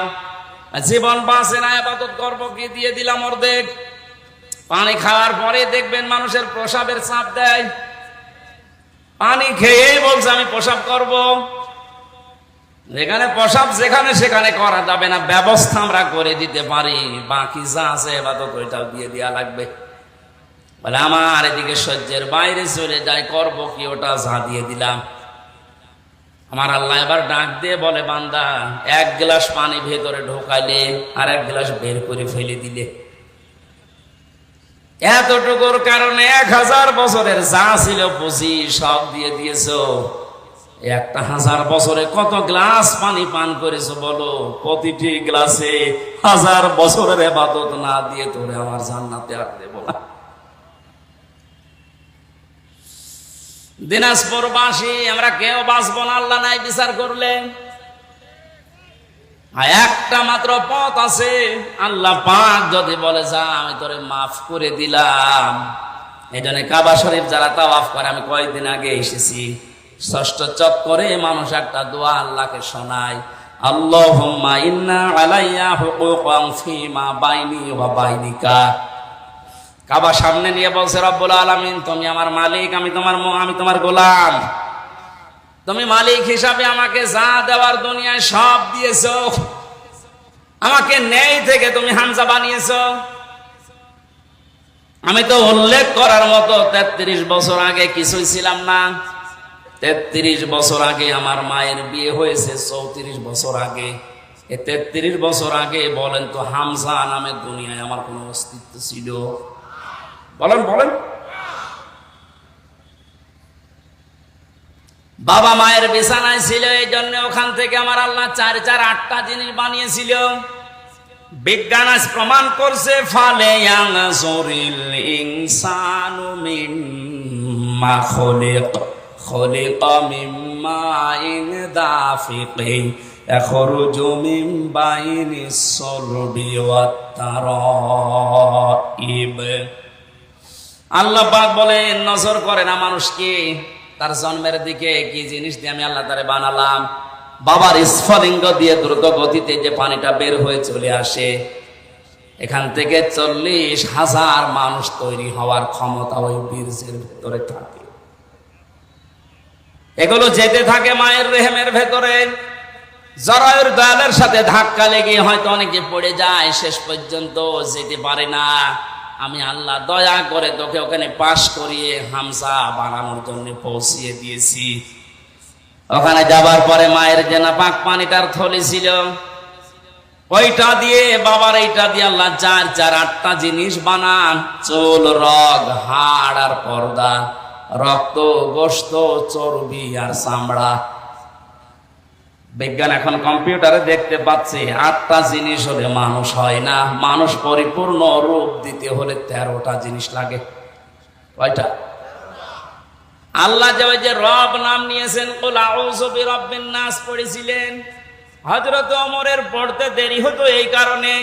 জীবন বাঁচে না, ইবাদত করবো কি, দিয়ে দিলাম অর্ধেক। পানি খাওয়ার পরে দেখবেন মানুষের প্রসাবের চাপ দেয়, পানি খেয়ে বলছে আমি প্রসাব করব। যেখানে প্রসাব যেখানে সেখানে করা যাবে না, ব্যবস্থা আমরা করে দিতে পারি, বাকি যা আছে ইবাদত ওইটাও দিয়ে দেওয়া লাগবে। বলে, আমার এদিকে সহ্যের বাইরে চলে যায়, করব কি, ওটা যা দিয়ে দিলাম। আমার আল্লাহ এবার ডাক দিয়ে বলে, বান্দা, এক গ্লাস পানি ভেতরে ঢোকাইলে আর এক গ্লাস বের করে ফেলে দিলে, এতটুকুর কারণে 1000 বছরের যা ছিল পুঁজি সব দিয়ে দিয়েছো। 1000 বছরে কত গ্লাস পানি পান করেছো বলো? প্রতিটি গ্লাসে 1000 বছরের ইবাদত না দিয়ে তোরে আমার জান্নাতে আর দেব না। দিনাজপুরবাসী আমরা কেউ বাঁচবো না আল্লাহ নাই বিচার করলে। একটা মাত্র পথ আছে, আল্লাহ পাক যদি বলে যা আমি তোরে মাফ করে দিলাম। এই জন্য কাবা শরীফ যারা তাওয়াফ করে, আমি কয়েকদিন আগে এসেছি, 6ষ্ঠ চক্করে মানুষ একটা দোয়া আল্লাহকে শোনায়, আল্লাহুম্মা ইন্না আলাইয়া হুকুকান ফীমা বাইনি ওয়া বাইনিকা। কাবা সামনে নিয়ে বলছে, রব্বুল আলামিন তুমি আমার মালিক, আমি তোমার গোলাম, তুমি মালিক হিসাবে আমাকে যা দেওয়ার দুনিয়ায় সব দিয়েছো, আমাকে নেই থেকে তুমি হামজা বানিয়েছো। আমি তো উল্লেখ করার মতো 33 বছর আগে কিছুই ছিলাম না। 33 বছর আগে আমার মায়ের বিয়ে হয়েছে, 34 বছর আগে। 33 বছর আগে বলেন তো হামজা নামে দুনিয়ায় আমার কোনো অস্তিত্ব ছিল? বলেন বলেন। বাবা মায়ের বিছানায় ছিল, এই জন্য ওখান থেকে আমার আল্লাহ 8টা জিনিস বানিয়েছিল। বিজ্ঞান আজ প্রমাণ করছে, ফালে ইয়ানজুরিল ইনসানু মিম্মা খুলিকা মিম্মা ইন দাফিকিন ইয়াখরুজু মিন বাইনিস সলবি ওয়াত তারাইব। আল্লাহ পাক বলেন, নজর করে না মানুষকে তার জন্মের দিকে, কি জিনিস দিয়ে আমি আল্লাহ তারে বানালাম। বাবার স্ফলিঙ্গ দিয়ে দ্রুত গতিতে যে পানিটা বের হয়ে চলে আসে, এখান থেকে 40,000 মানুষ তৈরি হওয়ার ক্ষমতা ওই বীর্যের ভেতরে থাকে। এগুলো যেতে থাকে মায়ের রেহেমের ভেতরে, জরায়ুর দয়ালের সাথে ধাক্কা লেগে হয়তো অনেকে পড়ে যায়, শেষ পর্যন্ত যেতে পারে না। আমি আল্লাহ দয়া করে তোকে ওখানে পাশ করিয়ে হামজা বানানোর জন্য পৌঁছিয়ে দিয়েছি। ওখানে যাবার পরে মায়ের যে নাপাক পানিটার থলি ছিল, ওইটা দিয়ে বাবার এইটা দিয়ে আল্লাহ 8টা জিনিস বানান, চুল, রগ, হাড় আর পর্দা, রক্ত, গোশত, চর্বি আর চামড়া। বিজ্ঞান এখন কম্পিউটারে দেখতে পাচ্ছে 8টা জিনিস হলে মানুষ হয় না, মানুষ পরিপূর্ণ রূপ দিতে হলে 13টা জিনিস লাগে। কয়টা? আল্লাহ যে রব নাম নিয়েছেন, কুল আউযু বিরাব্বিন নাস পড়েছিলেন, হযরত ওমরের পড়তে দেরি হতো এই কারণে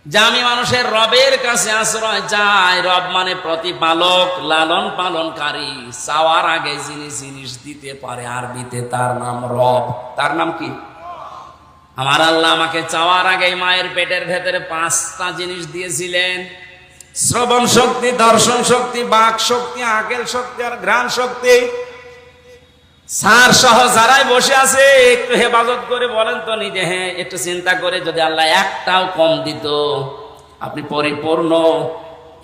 যে আমি মানুষের রবের কাছে আশ্রয় চাই। রব মানে প্রতিপালক, লালন পালনকারী, চাওয়ার আগে যিনি জিনিস দিতে পারে, আরবিতে তার নাম রব। তার নাম কি? আমার আল্লাহ আমাকে চাওয়ার আগে মায়ের পেটের ভেতরে 5টা জিনিস দিয়েছিলেন, শ্রবণ শক্তি, দর্শন শক্তি, বাক শক্তি, আকেল শক্তি আর ঘ্রাণ শক্তি। সার সহ যারাই বসে আছে একটু হেফাজত করে বলেন তো নিজে, হ্যাঁ একটু চিন্তা করে, যদি আল্লাহ একটাও কম দিত আপনি পরিপূর্ণ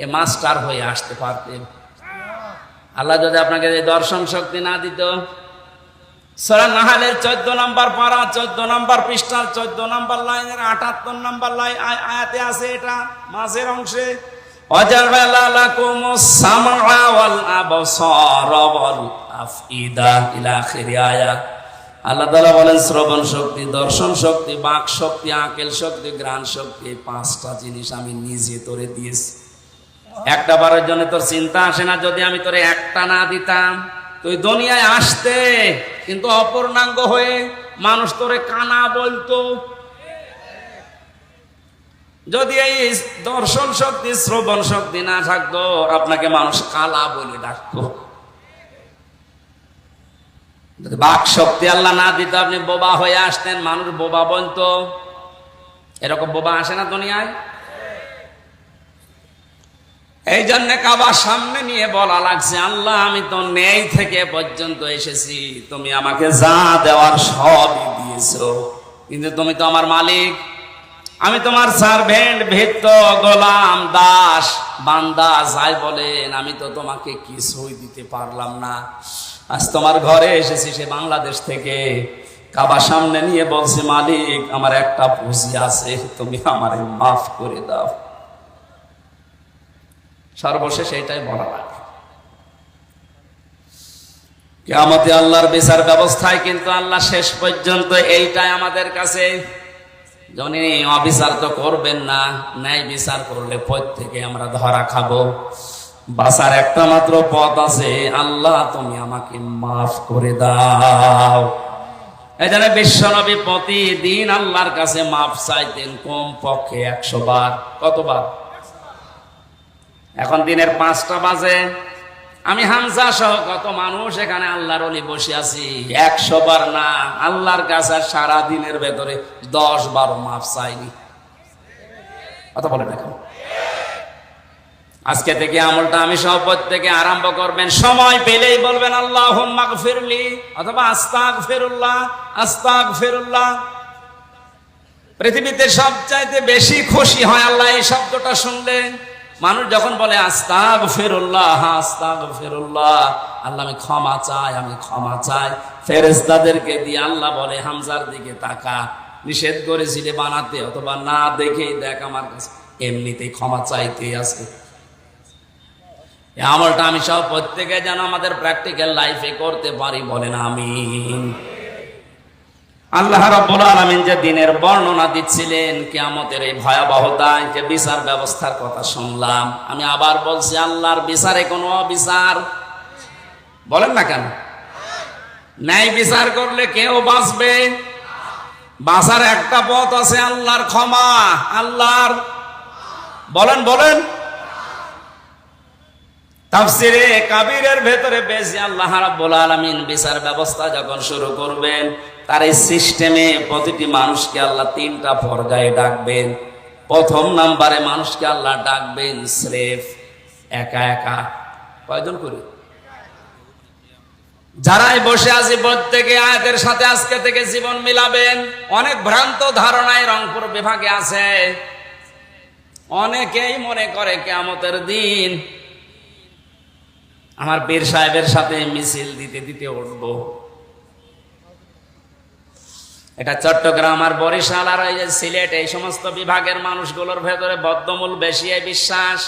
এ মাস্টার হয়ে আসতে পারতেন। আল্লাহ যদি আপনাকে দর্শন শক্তি না দিত, সূরা নাহলের 14 নম্বর পারা, 14 নম্বর পৃষ্ঠার 14 নম্বর লাইনের 78 নম্বর লাইন আয়াতে আছে, এটা মাঝের অংশে, ওয়াজআলা লাকুমুস সামআ ওয়াল আবসারা ওয়াল আফইদা ইলা আখিরি আয়াত। আল্লাহ তাআলা বলেন শ্রবণ শক্তি, দর্শন শক্তি, বাক শক্তি, আকেল শক্তি, ঘ্রাণ শক্তি, 5টা জিনিস আমি নিজে তোরে দিয়েছি। একটা বারের জন্য তোর চিন্তা আসে না, যদি আমি তোরে একটা না দিতাম তুই দুনিয়ায় আসতে কিন্তু অপূর্ণাঙ্গ হয়ে, মানুষ তোরে কানা বলতো। যদি এই দর্শন শক্তি, শ্রবণ শক্তি না থাকতো, আপনাকে মানুষ কালা বলে ডাকতো। যদি বাক শক্তি আল্লাহ না দিত, আপনি বোবা হয়ে আসতেন, মানুষ বোবা বলতো। এরকম বোবা আসে না দুনিয়ায়? এই জন্য কাবার সামনে নিয়ে বলা লাগছে, আল্লাহ আমি তো নেই থেকে পর্যন্ত এসেছি, তুমি আমাকে যা দেওয়ার সবই দিয়েছো, কিন্তু তুমি তো আমার মালিক, আমি তোমার সার্ভেন্ট, ভৃত্য, গোলাম, দাস, বান্দা যাই বলেন, আমি তো তোমাকে কিছুই দিতে পারলাম না। আজ তোমার ঘরে এসেছি সে বাংলাদেশ থেকে, কাবা সামনে নিয়ে বলছে, মালিক আমার একটা পুঁজি আছে, তুমি আমারে মাফ করে দাও। সর্বশেষ এইটাই বলা লাগে। কিয়ামতে আল্লাহর বিচার ব্যবস্থায় কিন্তু আল্লাহ শেষ পর্যন্ত এইটাই আমাদের কাছে, যিনি অবিচার তো করবেন না, ন্যায় বিচার করলে প্রত্যেকে আমরা ধরা খাবো। বাঁচার একটা মাত্র পথ আছে, আল্লাহ তুমি আমাকে মাফ করে দাও। এই জন্য বিশ্বনবী প্রতিদিন আল্লাহর কাছে মাফ চাইতেন কম পক্ষে 100 বার। কতবার? এখন দিনের 5টা বাজে, আমি হামজা সহ কত মানুষ এখানে আল্লাহর ওলি বসে আছি, 100 বার না, আল্লাহর কাছে সারা দিনের ভেতরে 10 বার মাফ চাইনি। কথা বলে দেখো, আজকে থেকে আমলটা আমি সহ প্রত্যেকে আরম্ভ করবেন। সময় পেলেই বলবেন আল্লাহুম্মা গফিরলি অথবা আস্তাগফিরুল্লাহ, আস্তাগফিরুল্লাহ। পৃথিবীতে সবচাইতে বেশি খুশি হয় আল্লাহ এই শব্দটা শুনলে। মানুষ যখন বলে আস্তাগফিরুল্লাহ, আস্তাগফিরুল্লাহ, আল্লাহ আমি ক্ষমা চাই, আমি ক্ষমা চাই, ফেরেশতাদেরকে দিয়ে আল্লাহ বলে হামজার দিকে তাকা, নিষেধ করেছিলে বানাতে, অথবা না দেখেই দেখ আমার কাছে এমনিতেই ক্ষমা চাইতে আছে। এই আমলটা আমি সব প্রত্যেকে যেন আমাদের প্র্যাকটিক্যাল লাইফে করতে পারি, বলেন আমিন। আল্লাহ রাব্বুল আলামিন যে দিনের বর্ণনা দিচ্ছিলেন, কিয়ামতের এই ভয়াবহতায় যে বিচার ব্যবস্থার কথা শুনলাম, আমি আবার বলছি, আল্লাহর বিচারে কোনো অবিচার বলেন না কেন? ন্যায় বিচার করলে কেউ বাঁচবে? বাঁচার একটা পথ আছে, আল্লাহর ক্ষমা, আল্লাহর বলেন বলেন তাফসিরে কাবীরের ভেতরে বেশি আল্লাহ রাব্বুল আলামিন বিচার ব্যবস্থা যখন শুরু করবেন, তার এই সিস্টেমে প্রতিটি মানুষকে আল্লাহ 3টা পর্যায়ে ডাকবেন। প্রথম নাম্বারে মানুষকে আল্লাহ ডাকবেন স্রেফ একা একা। কয়জন করে? যারাই বসে আছি প্রত্যেকে আয়াতের সাথে আজকে থেকে জীবন মিলাবেন। অনেক ভ্রান্ত ধারণায় রংপুর বিভাগে আছে, অনেকেই মনে করে কিয়ামতের দিন আমার পীর সাহেবের সাথে মিছিল দিতে দিতে উঠবো। এটা চট্টগ্রাম আর বরিশাল আর এই যে সিলেট, এই সমস্ত বিভাগের মানুষগুলোর ভেতরে বদ্ধমূল বেশি এই বিশ্বাস।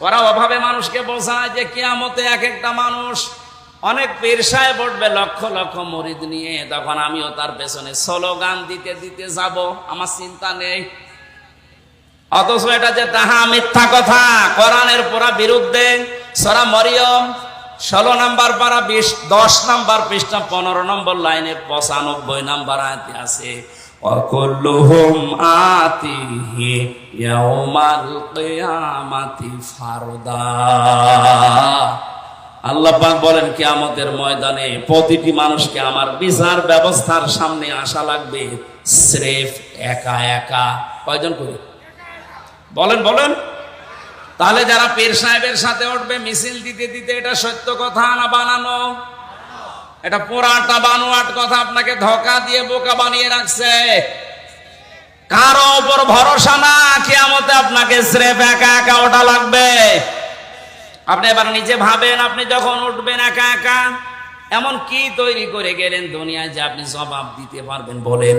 ওরা অভাবে মানুষকে বোঝায় যে কিয়ামতে এক একটা মানুষ, অনেক পীর সাহেব উঠবে লক্ষ লক্ষ মুরিদ নিয়ে, তখন আমিও তার পেছনে স্লোগান দিতে দিতে যাব, আমার চিন্তা নেই। অথচ এটা যে তাহা মিথ্যা কথা, কোরআনের পুরা বিরুদ্ধে। সূরা মরিয়ম 16 নম্বর পারা 10 নম্বর পৃষ্ঠা 15 নম্বর লাইনের 95 নম্বর আয়াতে আছে, ওয়াকুল্লুহুম আতিহি ইয়াউমাল কিয়ামাতি ফারদা। আল্লাহ পাক বলেন কিয়ামতের ময়দানে প্রতিটি মানুষকে আমার বিচার ব্যবস্থার সামনে আসা লাগবে স্রেফ একা একা। কয়জন করে? বলেন বলেন। তাহলে যারা পীর সাহেবের সাথে উঠবে মিছিল দিতে দিতে, এটা সত্য কথা না বানানো? এটা পুরাটা বানোয়াট কথা, আপনাকে ধোঁকা দিয়ে বোকা বানিয়ে রাখছে। কারো উপর ভরসা না, কিয়ামতে আপনাকে স্রেফ একা একা ওঠা লাগবে। আপনি এবার নিজে ভাবেন, আপনি যখন উঠবেন একা একা, এমন কি তৈরি করে গেলেন দুনিয়ায় যে আপনি জবাব দিতে পারবেন? বলেন।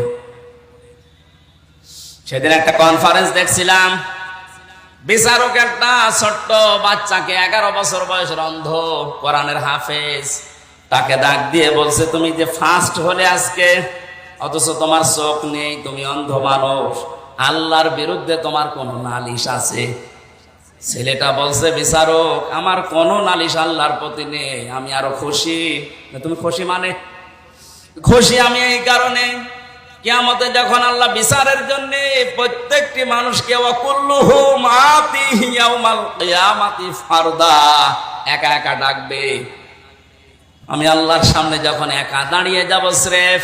সেদিন একটা কনফারেন্স দেখছিলাম, বিচারক একটা ছোট্ট বাচ্চাকে, 11 বছর বয়সের অন্ধ কোরআনের হাফেজ, তাকে ডাক দিয়ে বলছে, তুমি যে ফার্স্ট হলে আজকে, অথচ তোমার চোখ নেই, তুমি অন্ধ মানুষ, আল্লাহর বিরুদ্ধে তোমার কোনো নালিশ আছে? ছেলেটা বলছে, বিচারক আমার কোনো নালিশ আল্লাহর প্রতি নেই, আমি আরো খুশি। তুমি খুশি মানে? খুশি আমি এই কারণে, কিয়ামতে যখন আল্লাহ বিচারের জন্য প্রত্যেকটি মানুষকে ওয়াকুল্লুহুম আতিহি ইয়াউমাল কিয়ামাতি ফারদা একা একা ডাকবে, আমি আল্লাহর সামনে যখন একা দাঁড়িয়ে যাব স্রেফ,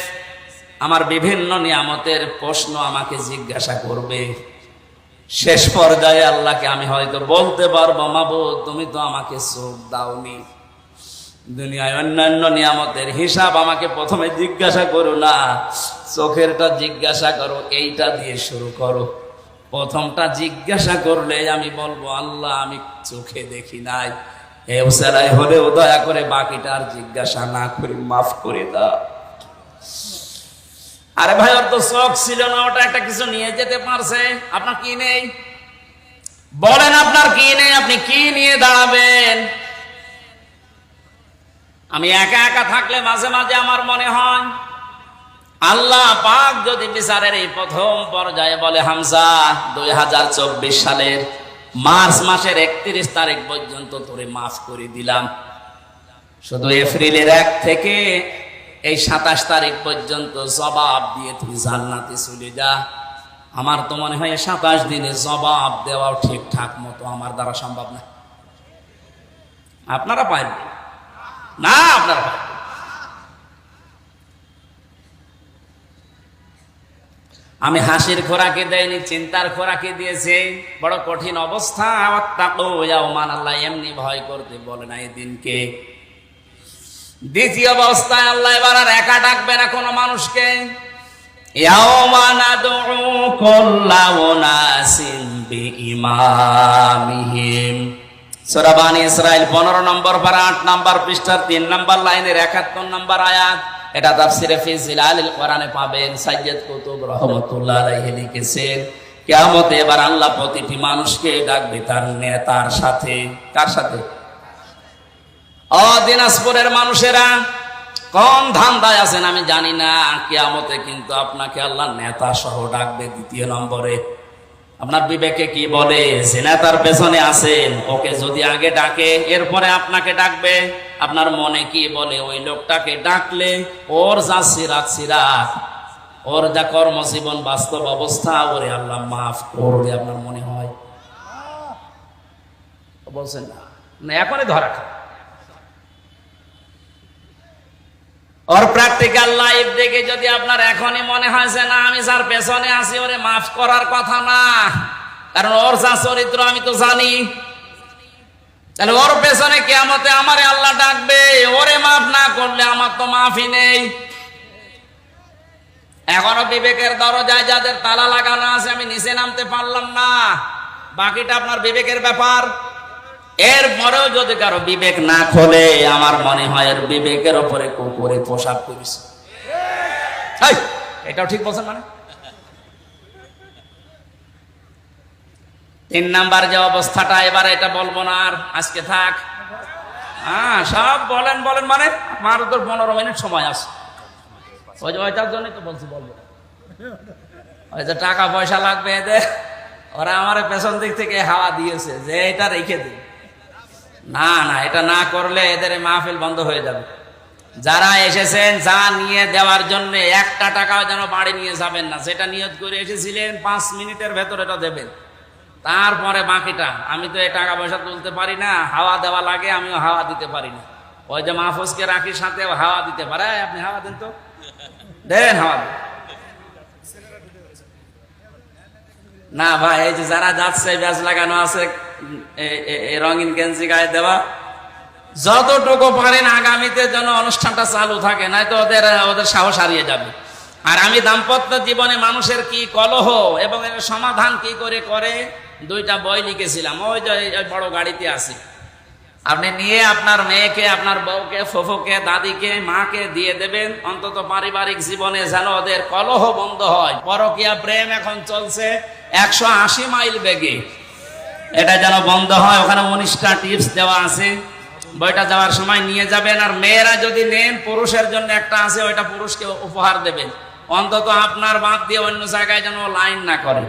আমার বিভিন্ন নিয়ামতের প্রশ্ন আমাকে জিজ্ঞাসা করবে। শেষ পর্যায়ে আল্লাহকে আমি হয়তো বলতে পারবো, মাবুদ তুমি তো আমাকে চোখ দাওনি, দুনিয়ায় অন্যান্য নিয়ামতের হিসাব আমাকে প্রথমে জিজ্ঞাসা করো না, চোখেরটা জিজ্ঞাসা করো, এইটা দিয়ে শুরু করো। প্রথমটা জিজ্ঞাসা করলে আমি বলবো, আল্লাহ আমি চোখে দেখি নাই, এ উসিলাই হলেও দয়া করে বাকিটা আর জিজ্ঞাসা না করে মাফ করে দাও। আরে ভাই, ওর তো শখ ছিল না, ওটা একটা কিছু নিয়ে যেতে পারছে। আপনার কি নেই বলেন? আপনার কি নেই? আপনি কি নিয়ে দাঁড়াবেন? আমি একা একা থাকলে মাঝে মাঝে আমার মনে হয় আল্লাহ পাক যদি বিচারের এই প্রথম পর্যায়ে বলে, হামজা 2024 সালের মার্চ মাসের 31 তারিখ পর্যন্ত তোরে মাফ করে দিলাম, শুধু এপ্রিলের 1 থেকে এই 27 তারিখ পর্যন্ত জবাব দিয়ে তুই জান্নাতে চলে যা। আমার তো মনে হয় 27 দিনে জবাব দেওয়াও ঠিকঠাক মতো আমার দ্বারা সম্ভব না। আপনারা পারবেন না? আপনারা পারবেন। আমি হাসির খোরাকে দেয়নি, চিন্তার খোরাকে দিয়েছে। বড় কঠিন অবস্থা। আল্লাহ এমনি ভয় করতে বলে না এই দিনকে। দ্বিতীয় অবস্থায় আল্লাহ এবার আর একা ডাকবে না কোনো মানুষকে। সূরা বানী ইসরাইল 15 নম্বর পারা 8 নম্বর পৃষ্ঠার 3 নম্বর লাইনের 71 নম্বর আয়াত। এটা তাফসিরে ফি জিলালিল কোরআনে পাবেন। সাইয়্যিদ কুতুব রাহমাতুল্লাহ আলাইহি লিখেছেন, কিয়ামতে এবার আল্লাহ প্রতিটি মানুষকে ডাকবে তার নেতার সাথে। কার সাথে? ও দিনাজপুরের মানুষেরা, কোন ধান্দায় আছেন আমি জানি না, কিয়ামতে কিন্তু আপনাকে আল্লাহ নেতা সহ ডাকবে। দ্বিতীয় নম্বরে আপনার বিবেকে কি বলে? যে নেতার পেছনে আছেন ওকে যদি আগে ডাকে, এরপরে আপনাকে ডাকবে, আপনার মনে কি বলে? ওই লোকটাকে ডাকলে ওর যা সিরাত, ওর যা কর্মজীবন, বাস্তব অবস্থা, ওরে আল্লাহ মাফ করবে আপনার মনে হয়? বলছেন না? এখনই ধরা খায়। ওর প্র্যাকটিক্যাল লাইফ দেখে যদি আপনার এখনই মনে হয় যে না, আমি যার পেছনে আছি ওরে মাফ করার কথা না, কারণ ওর যা চরিত্র আমি তো জানি, তাহলে ওর পেছনে কিয়ামতে আমারে আল্লাহ ডাকবে, ওরে মাফ না করলে আমার তো মাফই নেই। এখনো বিবেকের দরজায় যাদের তালা লাগানো আছে, আমি নিচে নামতে পারলাম না, বাকিটা আপনার বিবেকের ব্যাপার। এরপরেও যদি কারো বিবেক না খোলে, আমার মনে হয় এর বিবেকের উপরে কুকুরে পোশাক করেছে। এটাও ঠিক বলছেন মানে? 3 নাম্বার যে অবস্থাটা, এবার এটা বলবো না আর, আজকে থাক। সব বলেন বলেন মানে আমার তো 15 মিনিট সময় আছে। ওইটার জন্যই তো বলছি বলবো। ওই যে টাকা পয়সা লাগবে এদের, ওরা আমার পেছন দিক থেকে হাওয়া দিয়েছে যে এটা রেখে দিন। না না, এটা না করলে এদের মাহফিল বন্ধ হয়ে যাবে। যারা এসেছেন যা নিয়ে দেওয়ার জন্য 1 টাকাও যেন বাড়ি নিয়ে যাবেন না। যেটা নিয়ত করে এসেছিলেন 5 মিনিটের ভেতর এটা দেবেন, তারপরে বাকিটা। আমি তো এই টাকা পয়সা তুলতে পারি না, হাওয়া দেওয়া লাগে, আমিও হাওয়া দিতে পারি না। ওই যে মাহফুজকে রাখি সাথে হাওয়া দিতে পারে, আপনি হাওয়া দেন তো, দেন হাওয়া দেন। না ভাই, এই যে যারা যাচ্ছে ব্যাজ লাগানো আছে, রঙিন গেঞ্জি গায়ে দেওয়া, যতটুকু পারেন আগামীতে যেন অনুষ্ঠানটা চালু থাকে, নয়তো ওদের সাহস হারিয়ে যাবে। আর আমি দাম্পত্য জীবনে মানুষের কি কলহ এবং এর সমাধান কি করে 2টা বই লিখেছিলাম। ওই যে বড় গাড়িতে আছে, আপনি নিয়ে আপনার মেয়েকে, আপনার বউকে, ফুফুকে, দাদিকে, মাকে দিয়ে দেবেন। অন্তত পারিবারিক জীবনে যেন ওদের কলহ বন্ধ হয়। পরকীয়া প্রেম এখন চলছে 180 মাইল বেগে, এটা যেন বন্ধ হয়। ওখানে 19টা টিপস দেওয়া আছে, বইটা যাওয়ার সময় নিয়ে যাবেন। আর মেয়েরা যদি নেন, পুরুষের জন্য একটা আছে, ওইটা পুরুষকে উপহার দেবেন। অন্তত আপনার বাদ দিয়ে অন্য জায়গায় যেন লাইন না করে।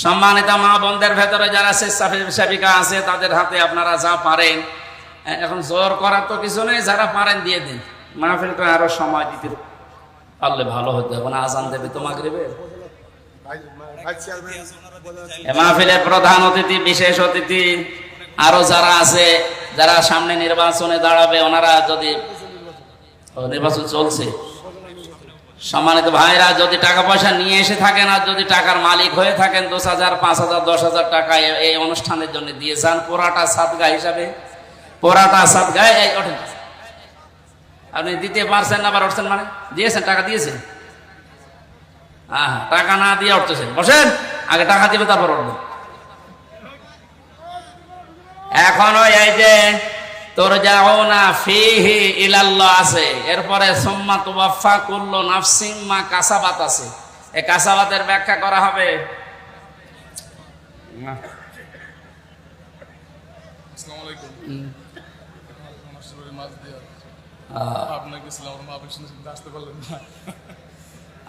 সম্মানিত মা বোনদের ভেতরে যারা স্বেচ্ছাসেবিকা আছে, তাদের হাতে আপনারা যা পারেন, এখন জোর করার তো কিছু নেই, যারা পারেন দিয়ে দিন। মাহফিলটা আরো সময় দিতে পারলে ভালো হতো। এখন আজান দেবে তো মাগরিবের। মাহফিলের প্রধান অতিথি, বিশেষ অতিথি আরো যারা আছে, যারা সামনে নির্বাচনে দাঁড়াবে, ওনারা যদি, নির্বাচন চলছে, সম্মানিত ভাইরা, যদি টাকা পয়সা নিয়ে এসে থাকেন আর যদি টাকার মালিক হয়ে থাকেন, 2,000, 5,000, 10,000 টাকা এই অনুষ্ঠানের জন্য দিয়ে যান, পোড়াটা সাদগা হিসাবে। পোড়াটা সাদগায় ওঠেন, আপনি দিতে পারছেন না, আবার উঠছেন মানে দিয়েছেন, টাকা দিয়েছেন। টাকা না দিয়ে উঠতেছেন, বসেন, আগে টাকা দিবে তারপর উঠবেন। এখনো এই যে তুরজাউনা ফিহি ইলাল্লাহ আছে, এরপরে সুম্মা তুওয়াফা কুল্লু নাফসিন মা কাসাবাত আছে। এই কাসাবাতের ব্যাখ্যা করা হবে। আসসালামু আলাইকুম। আসতে পারলেন না।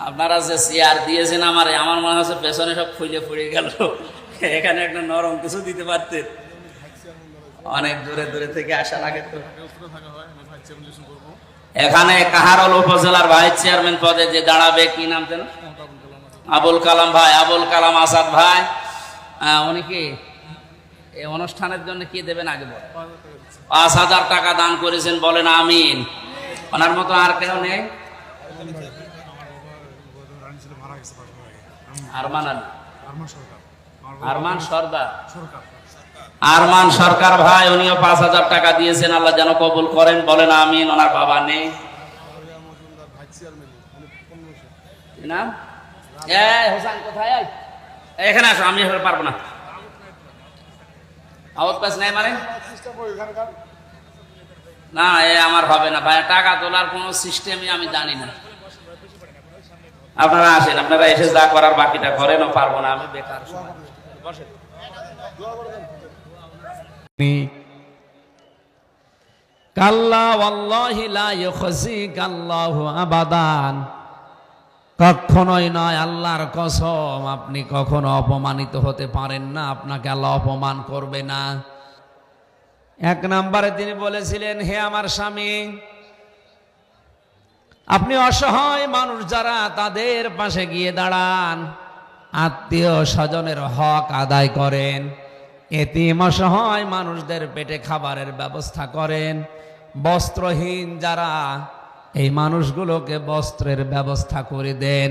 আপনারা যে চেয়ার দিয়েছেন আমারে, আমার মনে হচ্ছে পেছনে সব ফুলে ফুলে গেল। এখানে একটা নরম কিছু দিতে পারতেন। অনেক দূরে দূরে থেকে আসা লাগে তো। এখানে কাহারল উপজেলার ভাইস চেয়ারম্যান পদে যে দাঁড়াবে, কি নাম যেন? আবুল কালাম ভাই, আবুল কালাম আসাদ ভাই। উনি কি এই অনুষ্ঠানের জন্য কি দেবেন আগে বল? 5,000 টাকা দান করেছেন, বলেন আমিন। ওনার মতো আর কেউ নেই? আরমান সরদার, আরমান সরকার ভাই, উনিও 5,000 টাকা দিয়েছেন, আল্লাহ যেন কবুল করেন, বলেন আমিন। ওনার বাবা নেই না? হোসেন কোথায়? এখানে আসো, আমি পারবো না। আউট পাস নেই মানে না, আমার হবে না ভাই। টাকা তোলার কোন সিস্টেমই আমি জানি না। আপনারা আসেন, আপনারা এসে যা করার বাকিটা করেন, পারবো না আমি, বেকার। কাল্লা ওয়াল্লাহি লা ইউখজিকাল্লাহু আবাদান, কখনোই নয়, আল্লাহর কসম, আপনি কখনো অপমানিত হতে পারেন না, আপনাকে আল্লাহ অপমান করবে না। 1 নম্বরে তিনি বলেছিলেন, হে আমার স্বামী, আপনি অসহায় মানুষ যারা, তাদের পাশে গিয়ে দাঁড়ান, আত্মীয় স্বজনের হক আদায় করেন, এতিম অসহায় মানুষদের পেটে খাবারের ব্যবস্থা করেন, বস্ত্রহীন যারা, এই মানুষগুলোকে বস্ত্রের ব্যবস্থা করে দেন।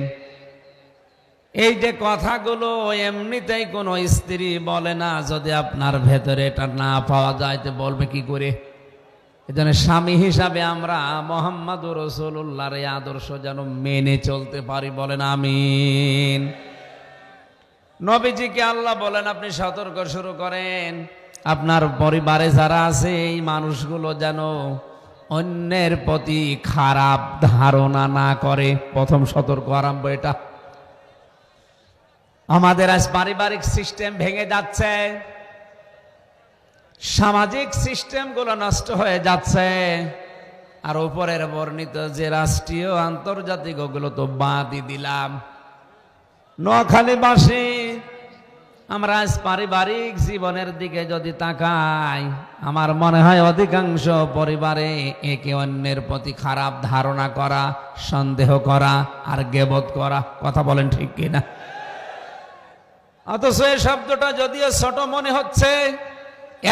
এই যে কথাগুলো এমনিতেই কোনো স্ত্রী বলে না, যদি আপনার ভেতরে এটা না পাওয়া যায় তো বলবে কি করে? এজন্য স্বামী হিসাবে আমরা মুহাম্মদুর রাসূলুল্লাহর এই আদর্শ যেন মেনে চলতে পারি, বলেন আমিন। নবীজিকে আল্লাহ বলেন, আপনি সতর্ক শুরু করেন, আপনার পরিবারে যারা আছে এই মানুষগুলো যেন অন্যের প্রতি খারাপ ধারণা না করে। প্রথম সতর্ক আরম্ভ এটা। আমাদের আজ পারিবারিক সিস্টেম ভেঙে যাচ্ছে, সামাজিক সিস্টেমগুলো নষ্ট হয়ে যাচ্ছে, আর উপরের বর্ণিত যে রাষ্ট্রীয় আন্তর্জাতিক ওগুলো তো বাদই দিলাম। নোয়াখালীবাসী আমরা আজ পারিবারিক জীবনের দিকে যদি তাকাই, আমার মনে হয় অধিকাংশ পরিবারে একে অন্যের প্রতি খারাপ ধারণা করা, সন্দেহ করা আর গীবত করা। কথা বলেন ঠিক কিনা? অথচ এই শব্দটা যদিও ছোট মনে হচ্ছে,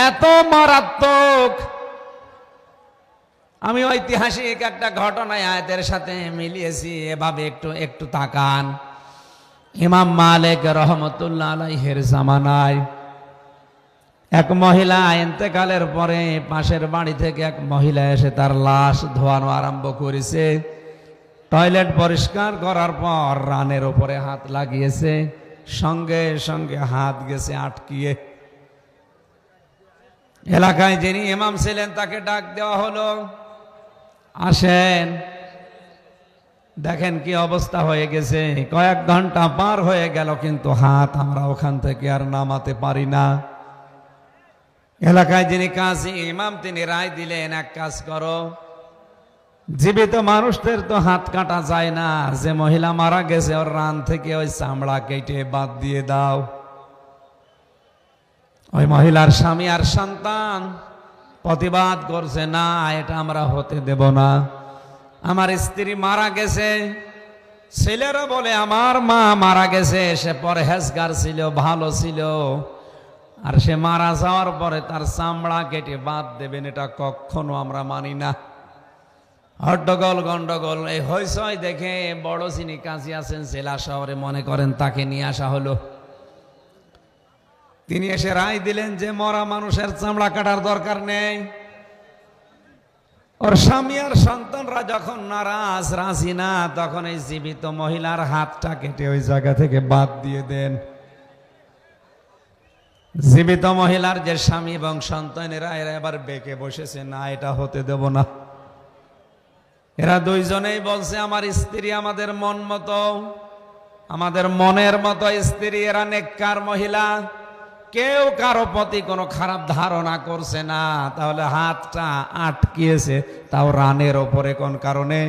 এত মারাত্মক। আমি ঐতিহাসিক একটা ঘটনায় আয়াতের সাথে মিলিয়েছি, এভাবে একটু একটু তাকান। ইমাম মালিক রহমতুল্লাহ আলাইহির জামানায় এক মহিলা ইন্তেকালের পরে পাশের বাড়ি থেকে এক মহিলা এসে তার লাশ ধোয়ানো আরম্ভ করেছে। টয়লেট পরিষ্কার করার পর রানের উপরে হাত লাগিয়েছে, সঙ্গে সঙ্গে হাত গেছে আটকিয়ে। এলাকায় যিনি ইমাম ছিলেন তাকে ডাক দেওয়া হলো, আসেন দেখেন কি অবস্থা হয়ে গেছে। কয়েক ঘন্টা পার হয়ে গেল, কিন্তু হাত আমরা ওখান থেকে আর নামাতে পারি না। এলাকায় যিনি কাজী ইমাম তিনি রায় দিলেন, এক কাজ করো, জীবিত মানুষদের তো হাত কাটা যায় না, যে মহিলা মারা গেছে ওর রান থেকে ওই চামড়া কেটে বাদ দিয়ে দাও। ওই মহিলার স্বামী আর সন্তান প্রতিবাদ করছে, না এটা আমরা হতে দেব না। আমার স্ত্রী মারা গেছে, ছেলেরা বলে আমার মা মারা গেছে, সে পরহেজগার ছিল, ভালো ছিল, আর সে মারা যাওয়ার পরে তার চামড়া কেটে বাদ দেবেন, এটা কখনো আমরা মানি না। হট্টগোল গন্ডগোল এই হইচই দেখে বড় যিনি কাজী আছেন জেলা শহরে, মনে করেন তাকে নিয়ে আসা হলো। তিনি এসে রায় দিলেন যে মরা মানুষের চামড়া কাটার দরকার নেই। ওর স্বামী আর সন্তানরা যখন নারাজ, রাজি না, তখন এই জীবিত মহিলার হাতটা কেটে ওই জায়গা থেকে বাদ দিয়ে দেন। জীবিত মহিলার যে স্বামী এবং সন্তানেরা এরা এবার বেঁকে বসেছে, না এটা হতে দেব না। এরা দুইজনেই বলছে আমার স্ত্রী আমাদের মন মতো, আমাদের মনের মতো স্ত্রী, এরা নেককার মহিলা, কেউ কারো প্রতি কোনো খারাপ ধারণা করছে না। তাহলে হাতটা আটকিয়েছে তাও রানের ওপরে কোন কারণে?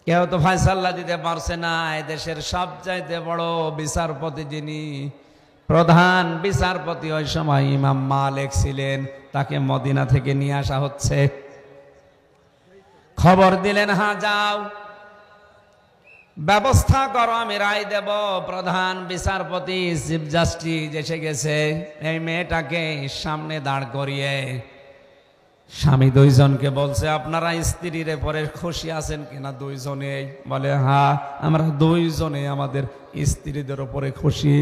কেউ তো ফায়সাল্লা দিতে পারছে না। এদেশের সবচাইতে বড় বিচারপতি যিনি, প্রধান বিচারপতি ওই সময় ইমাম মালিক ছিলেন, তাকে মদিনা থেকে নিয়ে আসা হচ্ছে। খবর দিলেন, হ্যাঁ যাও ব্যবস্থা করো, আমি রায় দেব। প্রধান বিচারপতি চিফ জাস্টিস এসে গেছে। এই মেয়েটাকে সামনে দাঁড় করিয়ে স্বামী দুইজনকে বলছে, আপনারা স্ত্রীর পরে খুশি আছেন কিনা? দুইজনেই বলে, হ্যাঁ আমরা দুইজনে আমাদের স্ত্রীদের উপরে খুশি।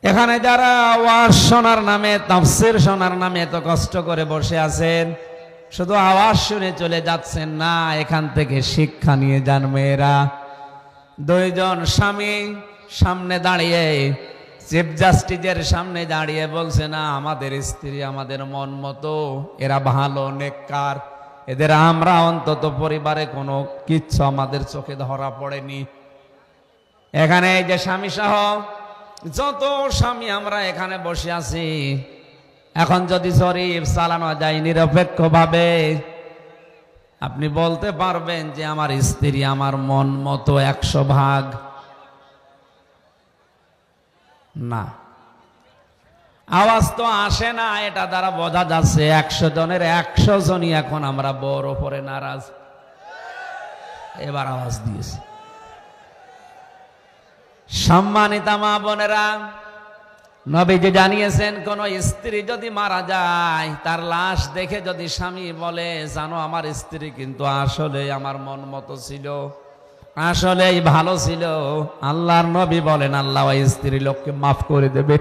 এখানে যারা ওয়াজ শোনার নামে, তাফসীর শোনার নামে এত কষ্ট করে বসে আছেন, শুধু আওয়াজ শুনে চলে যাচ্ছেন না, এখান থেকে শিক্ষা নিয়ে যান। মেয়েরা দুইজন স্বামী সামনে দাঁড়িয়ে, চিফ জাস্টিসের সামনে দাঁড়িয়ে বলছে, না আমাদের স্ত্রী আমাদের মন মতো, এরা ভালো নেককার, এদের আমরা অন্তত পরিবারে কোনো কিচ্ছু আমাদের চোখে ধরা পড়েনি। এখানে এই যে স্বামী সহ যত স্বামী আমরা এখানে বসে আছি, এখন যদি শরীফ চালানো যায় নিরপেক্ষভাবে, আপনি বলতে পারবেন যে আমার স্ত্রী আমার মন মতো 100 ভাগ? না, আওয়াজ তো আসে না, এটা দ্বারা বোঝা যাচ্ছে 100 জনের 100 জনই এখন আমরা বড় উপরে নারাজ। এবার আওয়াজ দিয়েছে। সম্মানিতা মা বোনেরা, নবীজি জানিয়েছেন, কোন স্ত্রী যদি মারা যায়, তার লাশ দেখে যদি স্বামী বলে, জানো আমার স্ত্রী কিন্তু আসলে আমার মন মতো ছিল, আসলেই ভালো ছিল, আল্লাহর নবী বলেন আল্লাহ ওই স্ত্রী লোককে মাফ করে দেবে।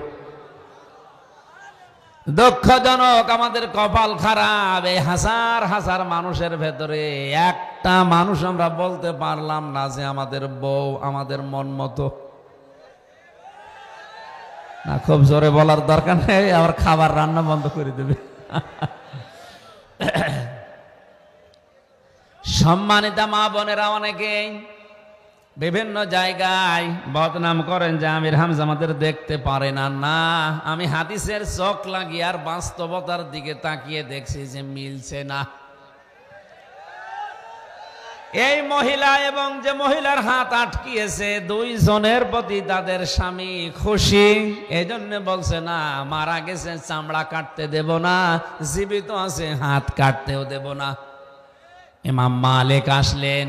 দুঃখজনক, আমাদের কপাল খারাপ, এই হাজার হাজার মানুষের ভেতরে একটা মানুষ আমরা বলতে পারলাম না যে আমাদের বউ আমাদের মন মতো। না, খুব জোরে বলার দরকার নেই, আবার খাবার রান্না বন্ধ করে দেবে। সম্মানিতা মা বোনেরা, অনেকে বিভিন্ন জায়গায় বদনাম করেন যে আমির হামজা আমাদের দেখতে পারে না। না, আমি হাদিসের চোখ লাগিয়ে আর বাস্তবতার দিকে তাকিয়ে দেখছি যে মিলছে না। এই মহিলা এবং যে মহিলার হাত আটকিয়েছে, দুইজনের প্রতি তাদের স্বামী খুশি, এজন্য বলছে না মারা গেছে চামড়া কাটতে দেব না, জীবিত আছে হাত কাটতেও দেব না। ইমাম মালিক আসলেন,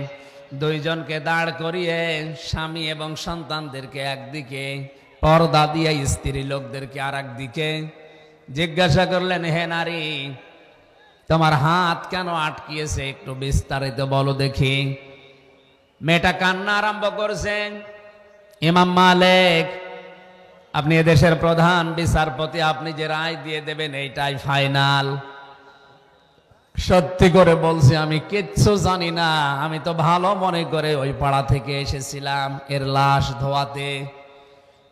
দুইজনকে দাঁড় করিয়ে স্বামী এবং সন্তানদেরকে একদিকে, পর্দা দিয়ে স্ত্রী লোকদেরকে আর একদিকে, জিজ্ঞাসা করলেন, হে নারী, তোমার হাত কেন আটকিয়েছে, একটু বিস্তারিত বলো দেখি। মেয়েটা কান্না আরম্ভ করছেন। ইমাম মালিক, আপনি এদেশের প্রধান বিচারপতি, আপনি যে রায় দিয়ে দেবেন এইটাই ফাইনাল। সত্যি করে বলছি আমি কিচ্ছু জানি না, আমি তো ভালো মনে করে ওই পাড়া থেকে এসেছিলাম এর লাশ ধোয়াতে।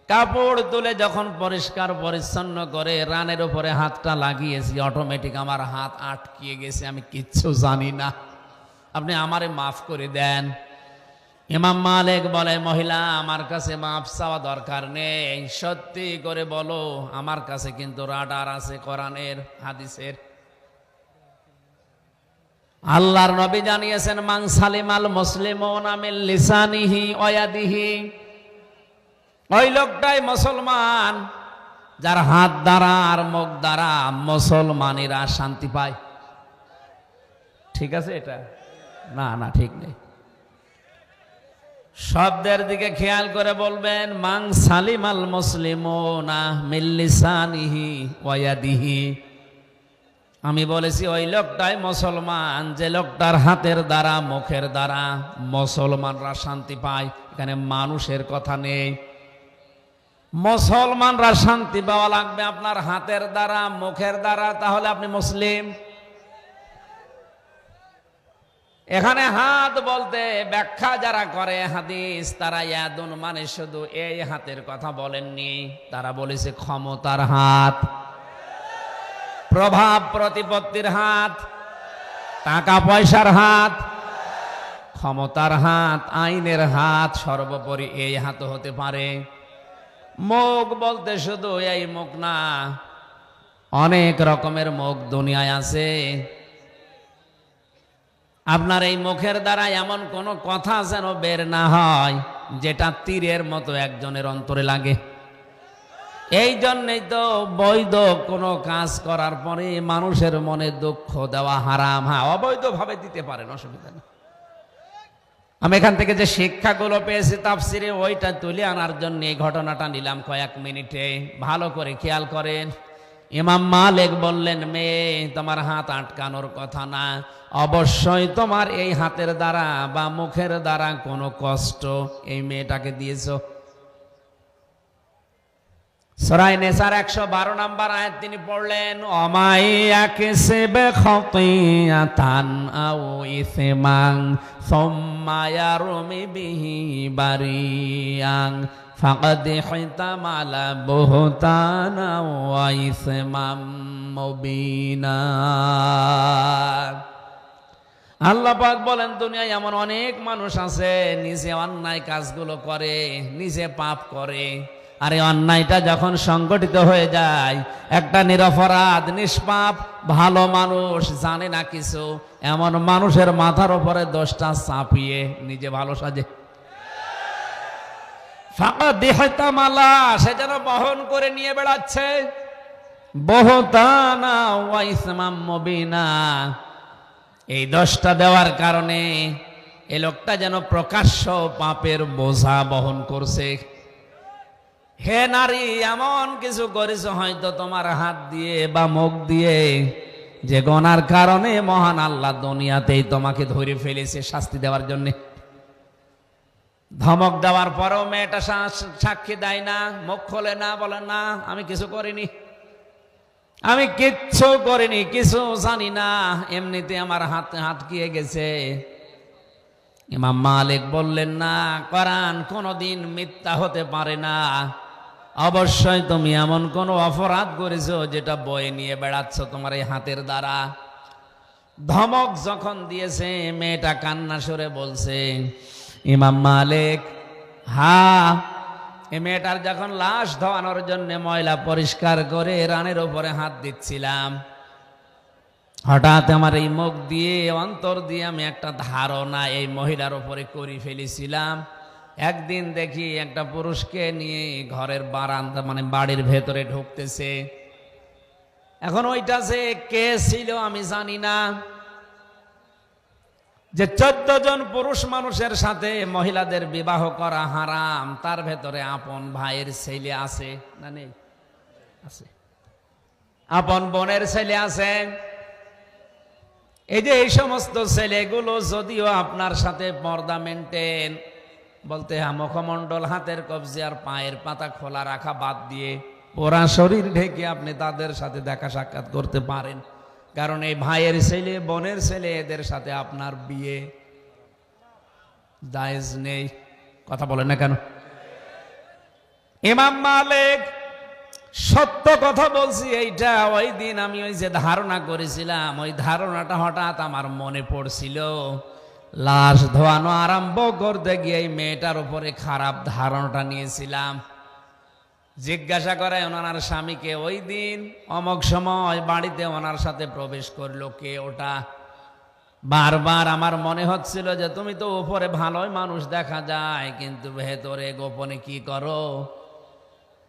কাপড় তুলে যখন পরিষ্কার পরিচ্ছন্ন করে রানের উপরে হাতটা লাগিয়েছি, অটোমেটিক আমার হাত আটকিয়ে গেছে, আমি কিচ্ছু জানি না, আপনি আমারে মাফ করে দেন। ইমাম মালিক বলে, মহিলা আমার কাছে মাফ চাওয়া দরকার নেই, সত্যি করে বলো, আমার কাছে কিন্তু রাডার আছে কোরআনের হাদিসের। আল্লাহর নবী জানিয়েছেন, মান সালিমাল মুসলিমুনা মিন লিসানিহি ওয়া ইয়াদিহি, ওই লোকটাই মুসলমান যার হাত দ্বারা আর মুখ দ্বারা মুসলমানেরা শান্তি পায়। ঠিক আছে এটা? না না, ঠিক নেই। শব্দের দিকে খেয়াল করে বলবেন, মান সালিমাল মুসলিমুনা মিন লিসানিহি ওয়া ইয়াদিহি। আমি বলেছি ওই লোকটাই মুসলমান যে লোকটার হাতের দ্বারা মুখের দ্বারা মুসলমানরা শান্তি পায়। এখানে মানুষের কথা নেই। মুসলমানরা শান্তি পাওয়া লাগবে আপনার হাতের দ্বারা মুখের দ্বারা, তাহলে আপনি মুসলিম। এখানে হাত বলতে ব্যাখ্যা যারা করে হাদিস, তারা ইয়াদুন মানে শুধু এই হাতের কথা বলেননি, তারা বলেছে ক্ষমতার হাত, প্রভাব প্রতিপত্তির হাত, টাকা পয়সার হাত, ক্ষমতার হাত, আইনের হাত, সর্বোপরি এই হাত হতে পারে। মুখ বলতে শুধু এই মুখ না, অনেক রকমের মুখ দুনিয়ায় আছে। আপনার এই মুখের দ্বারা এমন কোনো কথা যেন বের না হয় যেটা তীরের মতো একজনের অন্তরে লাগে। এই জন্যই তো বৈধ কোনো কাজ করার পরে মানুষের মনে দুঃখ দেওয়া হারাম। হ্যাঁ, অবৈধভাবে দিতে পারেন, অসুবিধা নেই। আমি এখান থেকে যে শিক্ষাগুলো পেয়েছি তাফসিরে, ওইটা তুলে আনার জন্য এই ঘটনাটা নিলাম কয়েক মিনিটে। ভালো করে খেয়াল করেন। ইমাম মালিক বললেন, মেয়ে তোমার হাত আটকানোর কথা না, অবশ্যই তোমার এই হাতের দ্বারা বা মুখের দ্বারা কোনো কষ্ট এই মেয়েটাকে দিয়েছো। সূরা নিসার 112 নম্বর আয়াত তিনি পড়লেন, অমাইয়াকিসিব খাতিয়াতান আও ইসমান সুম্মা ইয়ারমি বিহি বারিয়ান ফাকাদ হিতামালা বুহতানা ওয়া ইসমান মুবিনা। আল্লাহ পাক বলেন, দুনিয়ায় এমন অনেক মানুষ আছে নিজে অন্যায় কাজগুলো করে, নিজে পাপ করে, আর এই অন্যায়টা যখন সংগঠিত হয়ে যায়, একটা নিরপরাধ নিষ্পাপ ভালো মানুষ জানে না কিছু, এমন মানুষের মাথার উপরে দোষটা চাপিয়ে নিজে ভালো সাজে। ফাঁকা দেহতামালা, সে যেন বহন করে নিয়ে বেড়াচ্ছে বহতানা ওয়া ইসমাম মুবিনা। এই দোষটা দেওয়ার কারণে এই লোকটা যেন প্রকাশ্য পাপের বোঝা বহন করছে। হে নারী, এমন কিছু করেছো হয়তো তোমার হাত দিয়ে বা মুখ দিয়ে যে গুনার কারণে মহান আল্লাহ দুনিয়াতেই তোমাকে ধরে ফেলেছে শাস্তি দেওয়ার জন্য। ধমক দেওয়ার পরেও মেয়েটা সাক্ষী দেয় না, মুখ খোলে না, বলে না আমি কিছু করিনি, আমি কিচ্ছু করিনি, কিছু জানি না, এমনিতে আমার হাতে আটকিয়ে গেছে। ইমাম মালিক বললেন, না, কোরআন কোনদিন মিথ্যা হতে পারে না। অবশ্যই তুমি এমন কোন অপরাধ করেছো যেটা বয়ে নিয়ে বেড়াচ্ছ তোমার এই হাতের দ্বারা। ধমক যখন দিয়েছে, মেয়েটা কান্না সুরে বলছে, ইমাম মালিক, হ্যাঁ, এই মেয়েটার যখন লাশ ধোয়ানোর জন্য ময়লা পরিষ্কার করে রানের উপরে হাত দিচ্ছিলাম, হঠাৎ আমার এই মুখ দিয়ে অন্তর দিয়ে আমি একটা ধারণা এই মহিলার উপরে করে ফেলেছিলাম। একদিন দেখি একটা পুরুষকে নিয়ে ঘরের বারান্দা মানে বাড়ির ভেতরে ঢুকতেছে। এখন ওইটা যে কে ছিল আমি জানি না। যে 14 জন পুরুষ মানুষের সাথে মহিলাদের বিবাহ করা হারাম, তার ভেতরে আপন ভাইয়ের ছেলে আছে না নেই? আছে। আপন বোনের ছেলে আছে। এই যে এই সমস্ত ছেলেগুলো যদিও আপনার সাথে পর্দা মেনটেন, বলতে মুখমণ্ডল, হাতের কবজি আর পায়ের পাতা খোলা রাখা বাদ দিয়ে পুরা শরীর ঢেকে আপনি তাদের সাথে দেখা সাক্ষাৎ করতে পারেন, কারণ এই ভাইয়ের ছেলে বোনের ছেলে এদের সাথে আপনার বিয়ে জায়েজ নেই। কথা বলেন না কেন? ইমাম মালিক সত্য কথা বলছি এইটা। ওই দিন আমি ওই যে ধারণা করেছিলাম, ওই ধারণাটা হঠাৎ আমার মনে পড়ছিল। লাশ ধোয়ানো আরম্ভ করতে গিয়ে এই মেয়েটার উপরে খারাপ ধারণাটা নিয়েছিলাম। জিজ্ঞাসা করে ওনার স্বামীকে, ওই দিন অমুক সময় বাড়িতে ওনার সাথে প্রবেশ করলো কে ওটা? বারবার আমার মনে হচ্ছিল যে তুমি তো উপরে ভালোই মানুষ দেখা যায়, কিন্তু ভেতরে গোপনে কি করো?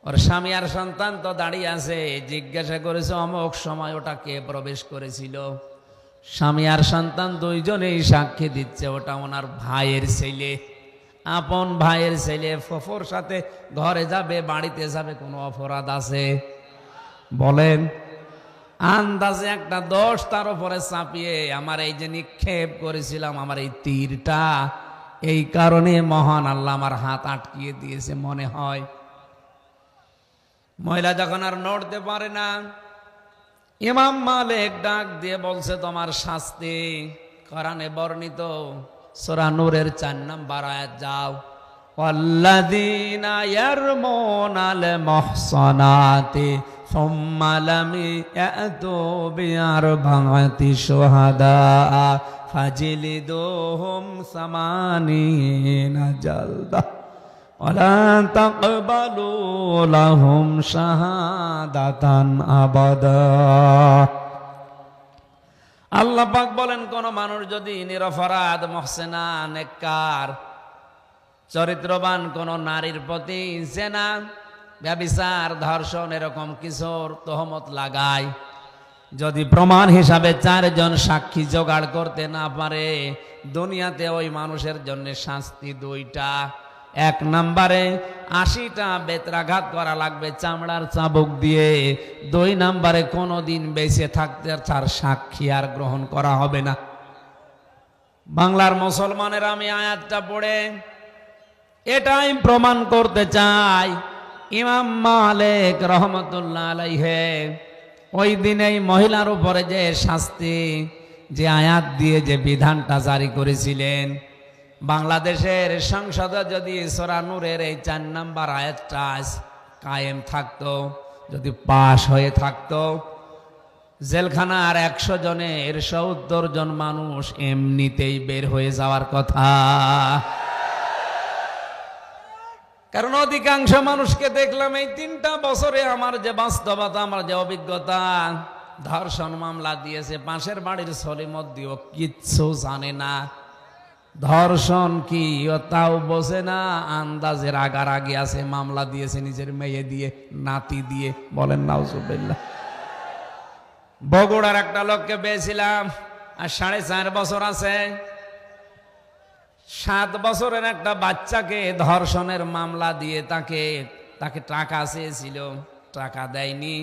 ওর স্বামী আর সন্তান তো দাঁড়িয়ে আছে। জিজ্ঞাসা করেছে অমুক সময় ওটা কে প্রবেশ করেছিল? স্বামী আর সন্তান দুইজনেই সাক্ষী দিচ্ছে ওটা ওনার ভাইয়ের ছেলে, আপন ভাইয়ের ছেলে। ফুফুর সাথে ঘরে যাবে, বাড়িতে যাবে, কোনো অপরাধ আছে? বলেন। আন্দাজে একটা দোষ তার উপরে চাপিয়ে আমার এই যে নিক্ষেপ করেছিলাম, আমার এই তীরটা, এই কারণে মহান আল্লাহ আমার হাত আটকিয়ে দিয়েছে মনে হয়। মহিলা যখন আর নড়তে পারে না, ইমাম মালিক ডাক দিয়ে বলছে, তোমার শাস্তি কোরআনে বর্ণিত সূরা নূরের 4 নম্বর আয়াত যাও, ওয়াল্লাযীনা ইয়ারমুনাল মুহসানাতি সুম্মা লাম ইয়াতু বিআরবা'তি শুহাদা ফাজলিদুহুম 80 জালদা ওয়ালা তাকবালু লাহুম শাহাদাতান আবাদা। আল্লাহ পাক বলেন, কোন মানুষ যদি নিরপরাধ মুহসিনা নেককার চরিত্রবান কোন নারীর প্রতি জেনা, ব্যভিচার, ধর্ষণ এরকম কিছুর তহমত লাগায়, যদি প্রমাণ হিসাবে 4 জন সাক্ষী জোগাড় করতে না পারে, দুনিয়াতে ওই মানুষের জন্য শাস্তি 2টা। 1 নম্বরে 80টা বেত্রাঘাত করা লাগবে চামড়ার চাবুক দিয়ে। 2 নম্বরে কোনোদিন বেঁচে থাকতে তার সাক্ষী আর গ্রহণ করা হবে না। বাংলার মুসলমানের আমি আয়াতটা পড়ে এটাই প্রমাণ করতে চাই। ইমাম মালিক রহমতুল্লাহ আলাইহি ওই দিনেই মহিলার উপরে যে শাস্তি, যে আয়াত দিয়ে যে বিধানটা জারি করেছিলেন, বাংলাদেশের সংসদে যদি সূরা নূরের এই 4 নম্বর আয়াতটা কায়েম থাকতো, যদি পাশ হয়ে থাকতো, জেলখানার 100 জনের 70 জন মানুষ এমনিতেই বের হয়ে যাওয়ার কথা। কারণ অধিকাংশ মানুষকে দেখলাম এই 3টা বছরে, আমার যে বাস্তবতা, আমার যে অভিজ্ঞতা, ধর্ষণ মামলা দিয়েছে পাশের বাড়ির সলিমদ্দিও কিচ্ছু জানে না। ধর্ষণ কি ও তাও বোঝে না, আন্দাজের আগারাগি আছে, মামলা দিয়েছে নিজের মেয়ে দিয়ে, নাতি দিয়ে। বলেন নাউজুবিল্লাহ। বগুড়ার একটা লোককে পেয়েছিলাম, আর 4.5 বছর আছে। 7 বছরের একটা বাচ্চাকে ধর্ষণের মামলা দিয়ে তাকে টাকা চেয়েছিল, টাকা দেয়নি।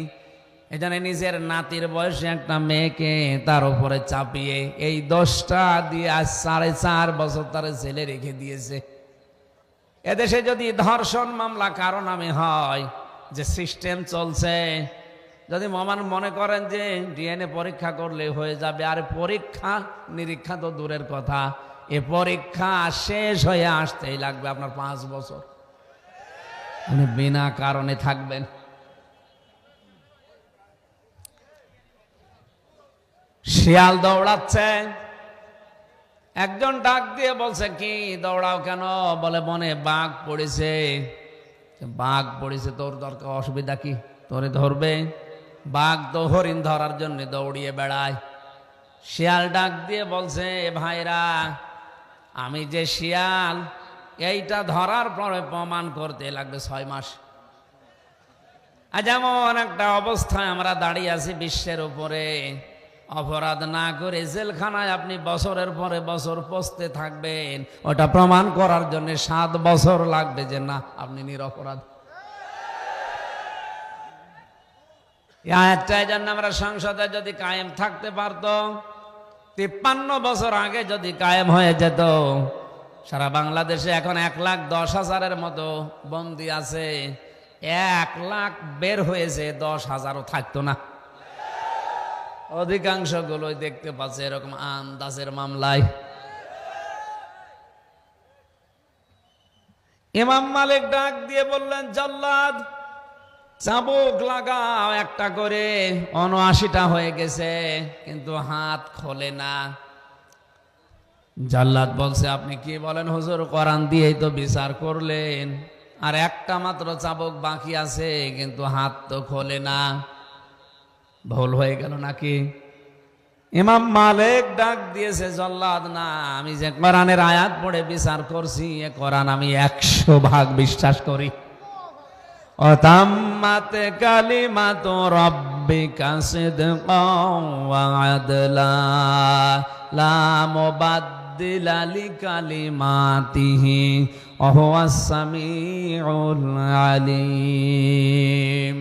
এজন্য নিজের নাতির বয়সে একটা মেয়েকে তার উপরে চাপিয়ে এই 10টা দিয়ে আজ 4.5 বছর তার জেলে রেখে দিয়েছে। এদেশে যদি ধর্ষণ মামলা কারো নামে হয়, যে সিস্টেম চলছে, যদি মনে করেন যে ডিএনএ পরীক্ষা করলে হয়ে যাবে, আর পরীক্ষা নিরীক্ষা তো দূরের কথা, এ পরীক্ষা শেষ হয়ে আসতেই লাগবে আপনার 5 বছর। আপনি বিনা কারণে থাকবেন। শিয়াল দৌড়াচ্ছে, একজন ডাক দিয়ে বলছে, কি দৌড়াও কেন? বলে, মনে বাঘ পড়েছে। বাঘ পড়েছে, তোর দরকার, অসুবিধা কি? তোরে ধরবে? বাঘ তো হরিণ ধরার জন্য দৌড়িয়ে বেড়ায়। শিয়াল ডাক দিয়ে বলছে, ভাইরা, আমি যে শিয়াল, এইটা ধরার পরে প্রমাণ করতে লাগবে 6 মাস। আজ এমন একটা অবস্থায় আমরা দাঁড়িয়ে আছি বিশ্বের উপরে, অপরাধ না করে জেলখানায় আপনি বছরের পরে বছর পচতে থাকবেন, ওটা প্রমাণ করার জন্য 7 বছর লাগবে যে না আপনি নিরপরাধ। এই জন্য আমরা সংসদে যদি কায়েম থাকতে পারতো, 53 বছর আগে যদি কায়েম হয়ে যেত, সারা বাংলাদেশে এখন 1,10,000-এর মতো বন্দী আছে। 1 লাখ বের হয়েছে, 10,000ও থাকতো না। অধিকাংশ গুলোই দেখতে পাচ্ছে এরকম আন্দাজের মামলায়। ইমাম মালিক ডাক দিয়ে বললেন, জল্লাদ, চাবুক লাগাও একটা করে। 79টা হয়ে গেছে, কিন্তু হাত খোলে না। জল্লাদ বলছে, আপনি কি বলেন হুজুর? কোরআন দিয়েই তো বিচার করলেন, আর একটা মাত্র চাবুক বাকি আছে, কিন্তু হাত তো খোলে না। ভুল হয়ে গেল নাকি? ইমাম মালিক ডাক দিয়েছে, জল্লাদ, না, আমি যে কোরআনের আয়াত পড়ে বিচার করছি, এ কোরআন আমি 100 ভাগ বিশ্বাস করি। অতাম্মাত কালিমাতু রাব্বিকা সিদকাও ওয়া আদলা লা মুবাদদিলা লিকালিমাতিহি ওয়া হুয়াস সামিউল আলিম।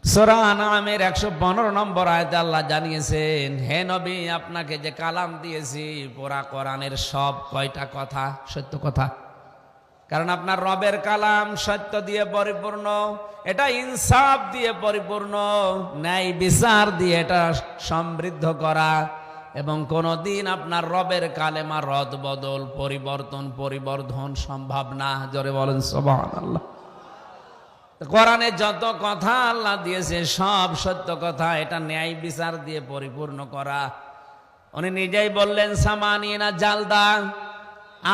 সূরা আনআমের 115 নম্বর আয়াতে আল্লাহ জানিয়েছেন, হে নবী, আপনাকে যে কালাম দিয়েছি, পুরা কোরআনের সব কয়টা কথা সত্য কথা। কারণ আপনার রবের কালাম সত্য দিয়ে পরিপূর্ণ, এটা ইনসাফ দিয়ে পরিপূর্ণ, ন্যায় বিচার দিয়ে এটা সমৃদ্ধ করা। এবং কোনদিন আপনার রবের কালেমা রদ বদল পরিবর্তন সম্ভব না। জোরে বলেন সুবহানাল্লাহ। কোরআনে যত কথা আল্লাহ দিয়েছে সব সত্য কথা, এটা ন্যায় বিচার দিয়ে পরিপূর্ণ করা। উনি নিজেই বললেন সামানিনা জালদা,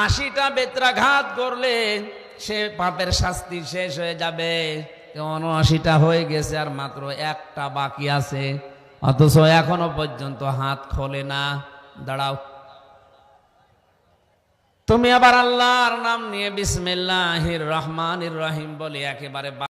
80টা বেত্রাঘাত করলে সে পাপের শাস্তি শেষ হয়ে যাবে। 79টা হয়ে গেছে আর মাত্র একটা বাকি আছে, অথচ এখনো পর্যন্ত হাত খোলে না। দাঁড়াও, তুমি আবার আল্লাহর নাম নিয়ে বিসমিল্লাহির রহমানির রহিম বলে একেবারে